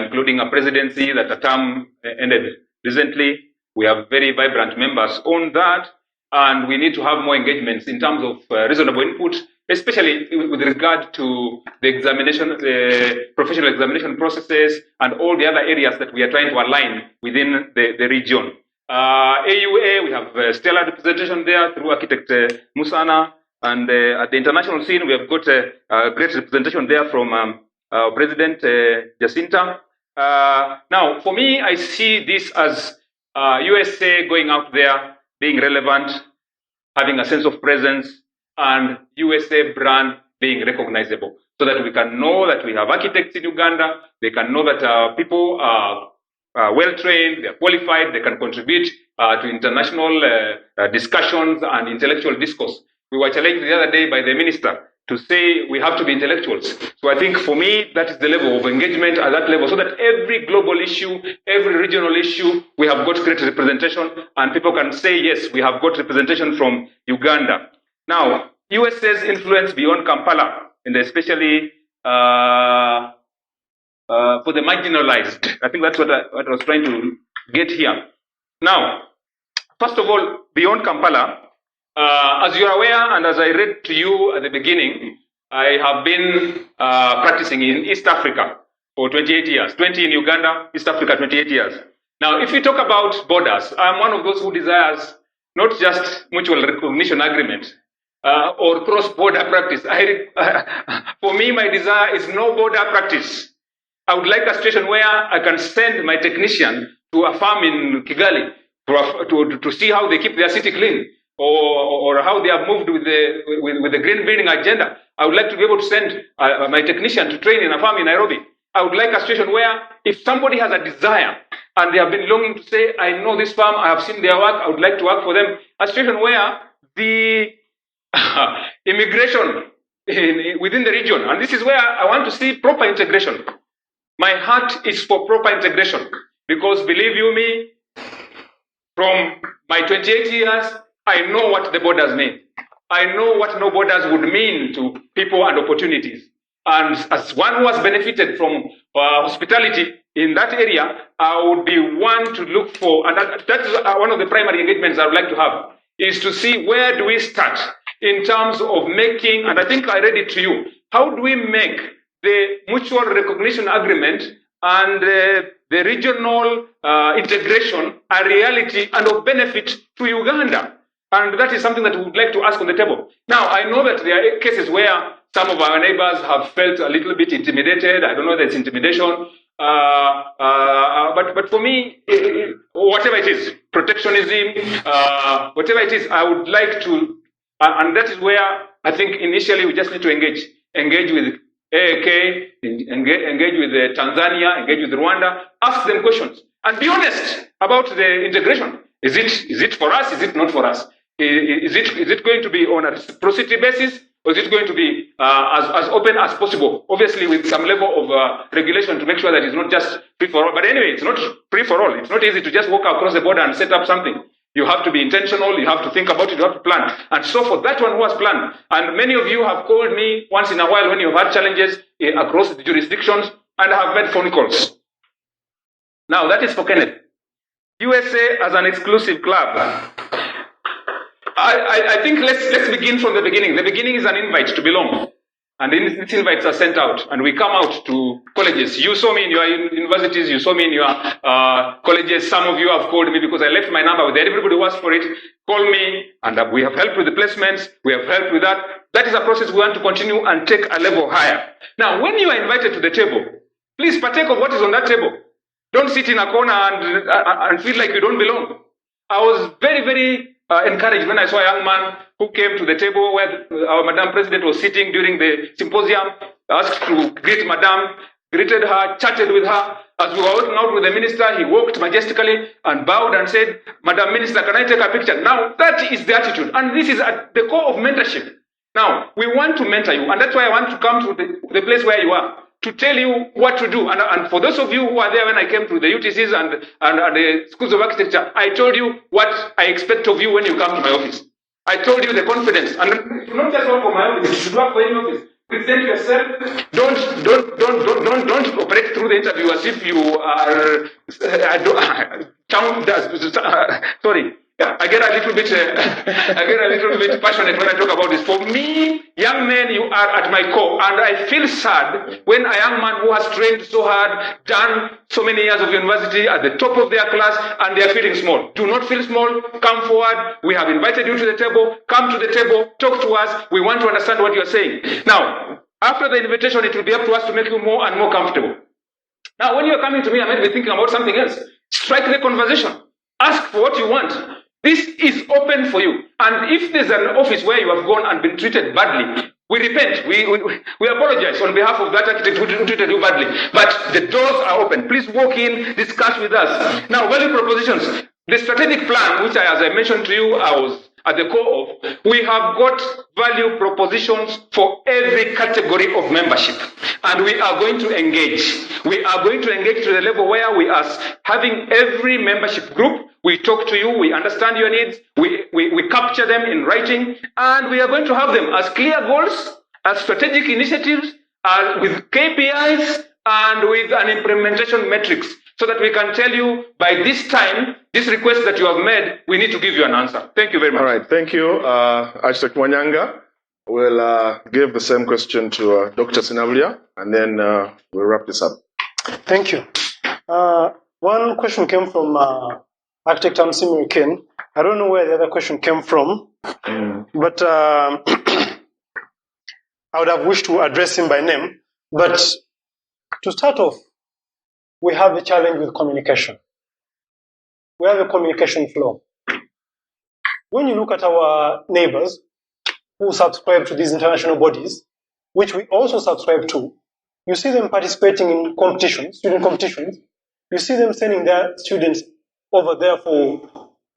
including a presidency that a term ended recently. We have very vibrant members on that, and we need to have more engagements in terms of reasonable input, especially with regard to the examination, the professional examination processes, and all the other areas that we are trying to align within the region. AUA, we have stellar representation there through Architect Musana, and at the international scene, we have got a great representation there from President Jacinta. Now, for me, I see this as USA going out there, being relevant, having a sense of presence, and USA brand being recognizable, so that we can know that we have architects in Uganda. They can know that people are well-trained, they're qualified, they can contribute to international discussions and intellectual discourse. We were challenged the other day by the minister to say we have to be intellectuals. So I think for me, that is the level of engagement at that level, so that every global issue, every regional issue, we have got great representation, and people can say, yes, we have got representation from Uganda. Now, USA's influence beyond Kampala, and especially for the marginalized. I think that's what I was trying to get here. Now, first of all, beyond Kampala, as you're aware, and as I read to you at the beginning, I have been practicing in East Africa for 28 years, 20 in Uganda, East Africa, 28 years. Now, if we talk about borders, I'm one of those who desires not just mutual recognition agreement or cross-border practice. For me, my desire is no border practice. I would like a situation where I can send my technician to a farm in Kigali to see how they keep their city clean, or how they have moved with the green building agenda. I would like to be able to send my technician to train in a farm in Nairobi. I would like a situation where if somebody has a desire and they have been longing to say, I know this farm, I have seen their work, I would like to work for them, a situation where the immigration within the region, and this is where I want to see proper integration. My heart is for proper integration, because believe you me, from my 28 years, I know what the borders mean. I know what no borders would mean to people and opportunities. And as one who has benefited from hospitality in that area, I would be one to look for, and that's one of the primary engagements I would like to have, is to see where do we start in terms of making, and I think I read it to you, how do we make the mutual recognition agreement and the regional integration a reality and of benefit to Uganda? And that is something that we would like to ask on the table. Now, I know that there are cases where some of our neighbors have felt a little bit intimidated. I don't know if it's intimidation. But for me, whatever it is, protectionism, whatever it is, I would like to, and that is where I think initially we just need to engage with AAK, engage with Tanzania, engage with Rwanda, ask them questions, and be honest about the integration. Is it for us? Is it not for us? Is it going to be on a reciprocity basis, or is it going to be as open as possible? Obviously, with some level of regulation to make sure that it's not just free for all. But anyway, it's not free for all. It's not easy to just walk across the border and set up something. You have to be intentional. You have to think about it. You have to plan. And so for that one who has planned, and many of you have called me once in a while when you've had challenges across the jurisdictions, and I have made phone calls. Now that is for Kenneth. USA as an exclusive club. I think let's begin from the beginning. The beginning is an invite to belong. And these invites are sent out, and we come out to colleges. You saw me in your universities, you saw me in your colleges. Some of you have called me because I left my number with everybody who asked for it. Call me, and we have helped with the placements. We have helped with that. That is a process we want to continue and take a level higher. Now, when you are invited to the table, please partake of what is on that table. Don't sit in a corner and feel like you don't belong. I was very, very encouraged when I saw a young man who came to the table where our Madam President was sitting during the symposium, asked to greet Madam, greeted her, chatted with her. As we were walking out with the minister, he walked majestically and bowed and said, Madam Minister, can I take a picture? Now, that is the attitude. And this is at the core of mentorship. Now, we want to mentor you. And that's why I want to come to the place where you are, to tell you what to do. And for those of you who are there when I came to the UTCs and the schools of architecture, I told you what I expect of you when you come to my office. I told you the confidence. And not just work for my office, you should work for any office. Present yourself. Don't operate through the interview as if you are, sorry. Yeah, I get a little bit passionate when I talk about this. For me, young men, you are at my core, and I feel sad when a young man who has trained so hard, done so many years of university at the top of their class, and they are feeling small. Do not feel small. Come forward. We have invited you to the table. Come to the table. Talk to us. We want to understand what you are saying. Now, after the invitation, it will be up to us to make you more and more comfortable. Now, when you are coming to me, I might be thinking about something else. Strike the conversation. Ask for what you want. This is open for you. And if there's an office where you have gone and been treated badly, We repent. We apologize on behalf of that architect who treated you badly. But the doors are open. Please walk in, discuss with us. Now, value propositions. The strategic plan, which as I mentioned to you, I was at the core of, we have got value propositions for every category of membership. And we are going to engage. We are going to engage to the level where we are having every membership group. We talk to you, we understand your needs, we capture them in writing, and we are going to have them as clear goals, as strategic initiatives, with KPIs, and with an implementation metrics, so that we can tell you by this time, this request that you have made, we need to give you an answer. Thank you very much. All right, thank you, Architect Wanyanga. We'll give the same question to Dr. Sinavlia, and then we'll wrap this up. Thank you. One question came from Architect Amsimiri Ken. I don't know where the other question came from, but I would have wished to address him by name. But to start off, we have a challenge with communication. We have a communication flow. When you look at our neighbors who subscribe to these international bodies, which we also subscribe to, you see them participating in competitions, student competitions. You see them sending their students over there for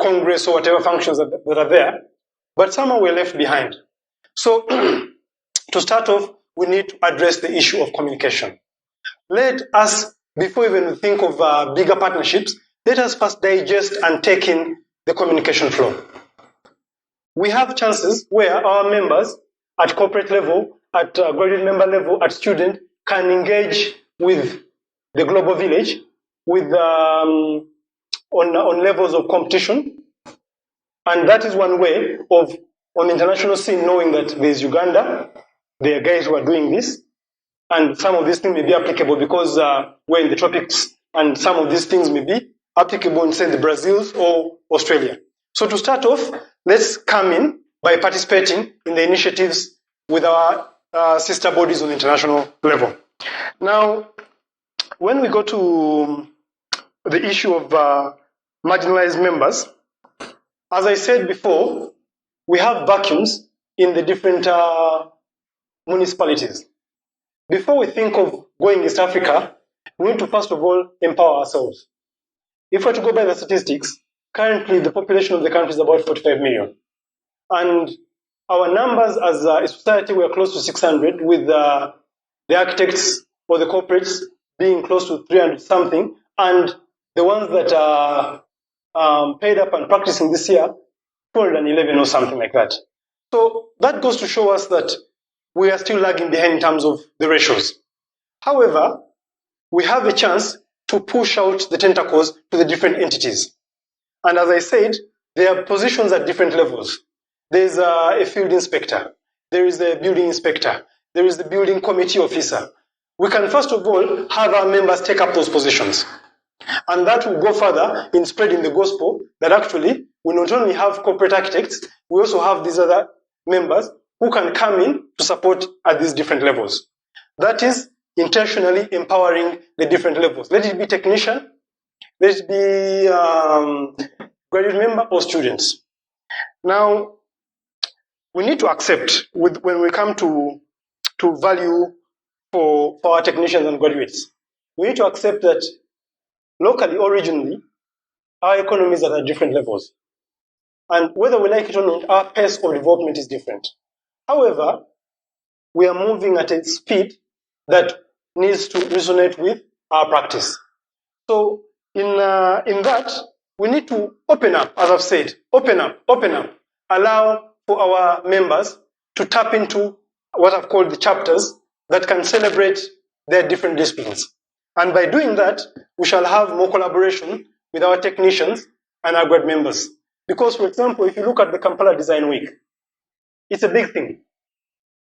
congress or whatever functions that are there, but somehow we're left behind. So to start off, we need to address the issue of communication. Let us, before even we think of bigger partnerships, let us first digest and take in the communication flow. We have chances where our members at corporate level, at graduate member level, at student, can engage with the global village, with on levels of competition. And that is one way of, on the international scene, knowing that there's Uganda, there are guys who are doing this, and some of these things may be applicable because we're in the tropics, and some of these things may be applicable in, say, the Brazils or Australia. So to start off, let's come in by participating in the initiatives with our sister bodies on the international level. Now, when we go to the issue of marginalized members, as I said before, we have vacuums in the different municipalities. Before we think of going East Africa, we need to first of all empower ourselves. If we're to go by the statistics, currently the population of the country is about 45 million. And our numbers as a society, we are close to 600, with the architects or the corporates being close to 300 something, and the ones that are paid up and practicing this year, 211 or something like that. So that goes to show us that we are still lagging behind in terms of the ratios. However, we have a chance to push out the tentacles to the different entities. And as I said, there are positions at different levels. There's a field inspector. There is a building inspector. There is the building committee officer. We can first of all have our members take up those positions. And that will go further in spreading the gospel that actually we not only have corporate architects, we also have these other members who can come in to support at these different levels. That is intentionally empowering the different levels. Let it be technician, let it be graduate member or students. Now, we need to accept when we come to value for our technicians and graduates, we need to accept that locally or regionally, our economies are at different levels. And whether we like it or not, our pace of development is different. However, we are moving at a speed that needs to resonate with our practice. So in that, we need to open up, as I've said, open up, allow for our members to tap into what I've called the chapters that can celebrate their different disciplines. And by doing that, we shall have more collaboration with our technicians and our grad members. Because, for example, if you look at the Kampala Design Week, it's a big thing.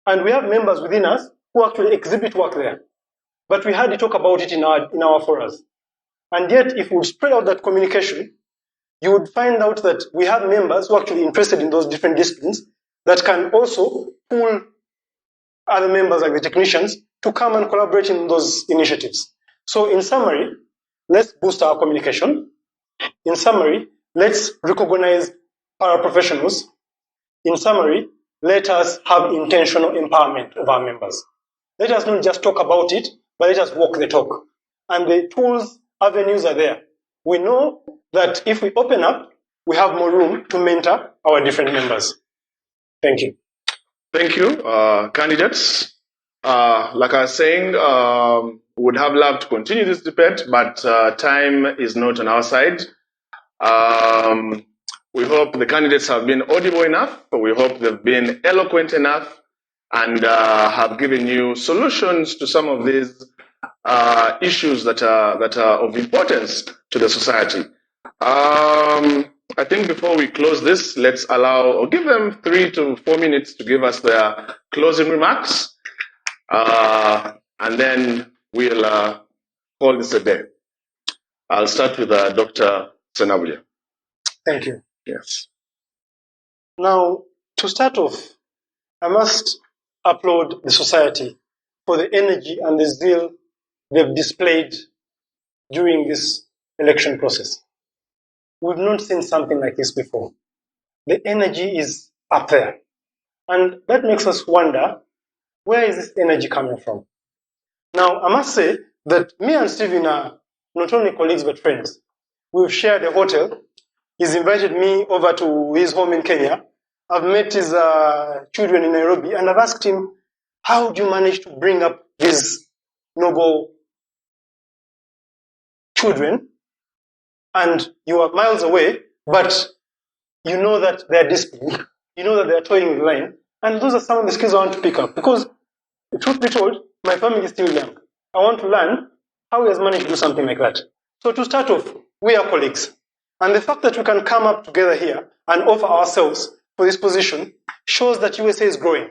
And we have members within us who actually exhibit work there. But we hardly talk about it in our forums. And yet, if we spread out that communication, you would find out that we have members who are actually interested in those different disciplines that can also pull other members like the technicians to come and collaborate in those initiatives. So in summary, let's boost our communication. In summary, let's recognize paraprofessionals. In summary, let us have intentional empowerment of our members. Let us not just talk about it, but let us walk the talk. And the tools, avenues are there. We know that if we open up, we have more room to mentor our different members. Thank you. Thank you, candidates. Like I was saying, we would have loved to continue this debate, but time is not on our side. We hope the candidates have been audible enough. We hope they've been eloquent enough and have given you solutions to some of these issues that are of importance to the society. I think before we close this, let's allow or give them 3 to 4 minutes to give us their closing remarks, and then we'll call this a day. I'll start with Dr. Senabulia. Thank you. Yes. Now, to start off, I must applaud the society for the energy and the zeal they've displayed during this election process. We've not seen something like this before. The energy is up there. And that makes us wonder, where is this energy coming from? Now, I must say that me and Stephen are not only colleagues but friends. We've shared a hotel. He's invited me over to his home in Kenya. I've met his children in Nairobi, and I've asked him, how do you manage to bring up these noble children? And you are miles away, but you know that they're disciplined. You know that they're toeing the line. And those are some of the skills I want to pick up. Because, truth be told, my family is still young. I want to learn how he has managed to do something like that. So to start off, we are colleagues. And the fact that we can come up together here and offer ourselves for this position shows that USA is growing.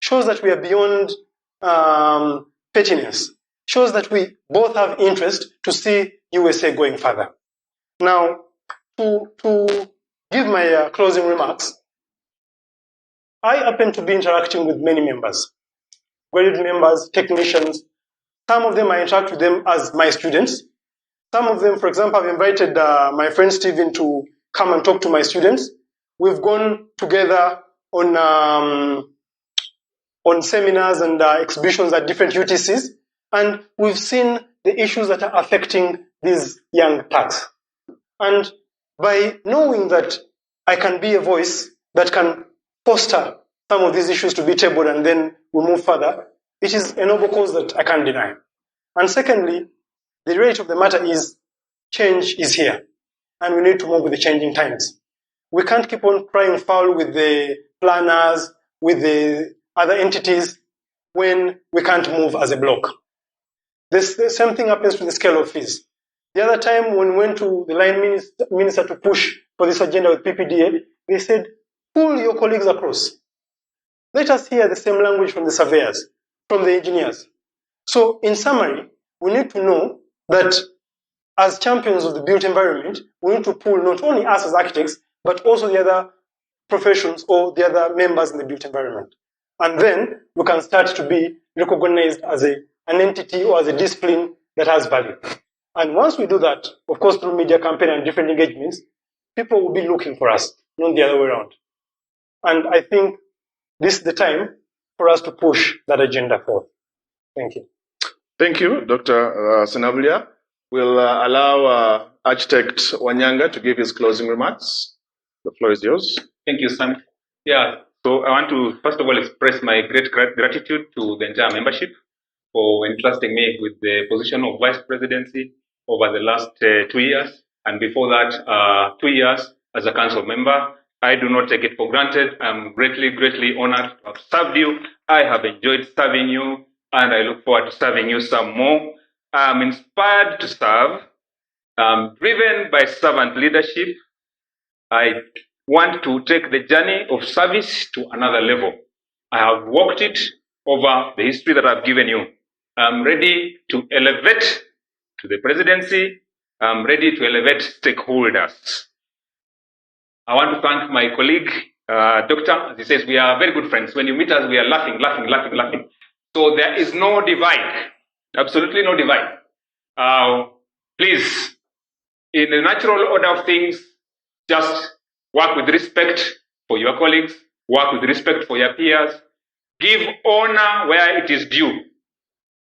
Shows that we are beyond pettiness. Shows that we both have interest to see USA going further. Now, to give my closing remarks, I happen to be interacting with many members, graduate members, technicians. Some of them I interact with them as my students. Some of them, for example, I've invited my friend Stephen to come and talk to my students. We've gone together on seminars and exhibitions at different UTCs, and we've seen the issues that are affecting these young Turks. And by knowing that I can be a voice that can foster some of these issues to be tabled and then we move further, it is a noble cause that I can't deny. And secondly, the reality of the matter is change is here, and we need to move with the changing times. We can't keep on crying foul with the planners, with the other entities, when we can't move as a block. The same thing happens to the scale of fees. The other time when we went to the line minister to push for this agenda with PPDA, they said, pull your colleagues across. Let us hear the same language from the surveyors, from the engineers. So in summary, we need to know that as champions of the built environment, we need to pull not only us as architects, but also the other professions or the other members in the built environment. And then we can start to be recognized as an entity or as a discipline that has value. And once we do that, of course, through media campaign and different engagements, people will be looking for us, not the other way around. And I think this is the time for us to push that agenda forward. Thank you. Thank you, Dr. Senabulia. We'll allow Architect Wanyanga to give his closing remarks. The floor is yours. Thank you, Sam. Yeah, so I want to first of all express my great gratitude to the entire membership for entrusting me with the position of Vice Presidency over the last 2 years. And before that, 2 years as a council member. I do not take it for granted. I'm greatly, greatly honored to have served you. I have enjoyed serving you, and I look forward to serving you some more. I'm inspired to serve. I'm driven by servant leadership. I want to take the journey of service to another level. I have walked it over the history that I've given you. I'm ready to elevate to the presidency. I'm ready to elevate stakeholders. I want to thank my colleague, Doctor. As he says, we are very good friends. When you meet us, we are laughing. So there is no divide. Absolutely no divide. Please, in the natural order of things, just work with respect for your colleagues, work with respect for your peers, give honor where it is due.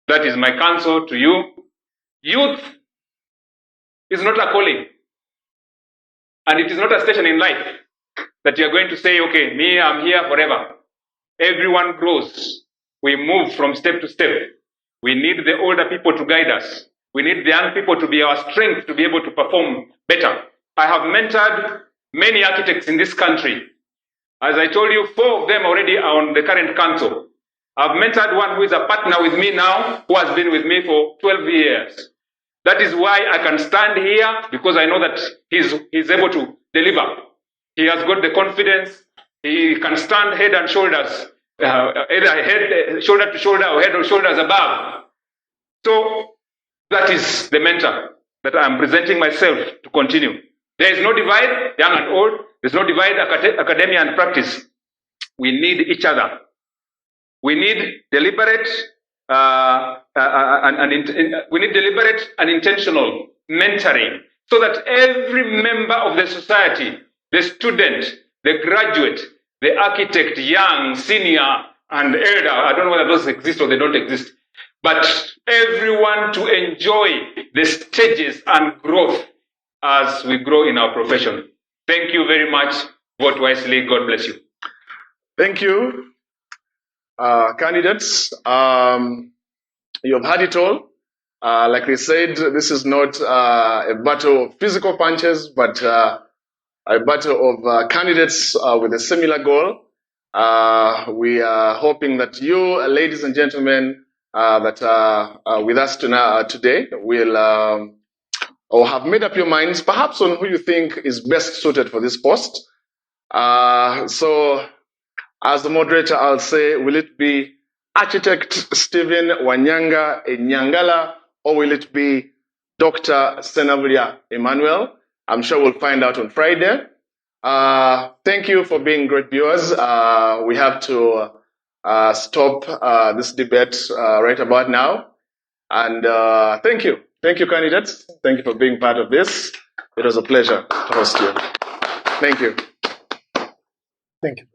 That is my counsel to you. Youth is not a calling, and it is not a station in life that you are going to say, okay, me, I'm here forever. Everyone grows. We move from step to step. We need the older people to guide us. We need the young people to be our strength to be able to perform better. I have mentored many architects in this country. As I told you, 4 of them already are on the current council. I've mentored one who is a partner with me now, who has been with me for 12 years. That is why I can stand here, because I know that he's able to deliver. He has got the confidence. He can stand head and shoulders, either head, shoulder to shoulder, or head or shoulders above. So that is the mentor that I am presenting myself to continue. There is no divide, young and old. There is no divide, academia and practice. We need each other. We need deliberate and intentional mentoring, so that every member of the society, the student, the graduate, the architect, young, senior, and elder, I don't know whether those exist or they don't exist, but everyone to enjoy the stages and growth as we grow in our profession. Thank you very much. Vote wisely. God bless you. Thank you. Candidates, you have had it all. Like they said, this is not a battle of physical punches, but a battle of candidates with a similar goal. We are hoping that you, ladies and gentlemen, that are with us today will or have made up your minds perhaps on who you think is best suited for this post. So as the moderator, I'll say, will it be Architect Stephen Wanyanga Enyangala, or will it be Dr. Senabria Emmanuel? I'm sure we'll find out on Friday. Thank you for being great viewers. We have to stop this debate right about now. And thank you. Thank you, candidates. Thank you for being part of this. It was a pleasure to host you. Thank you. Thank you.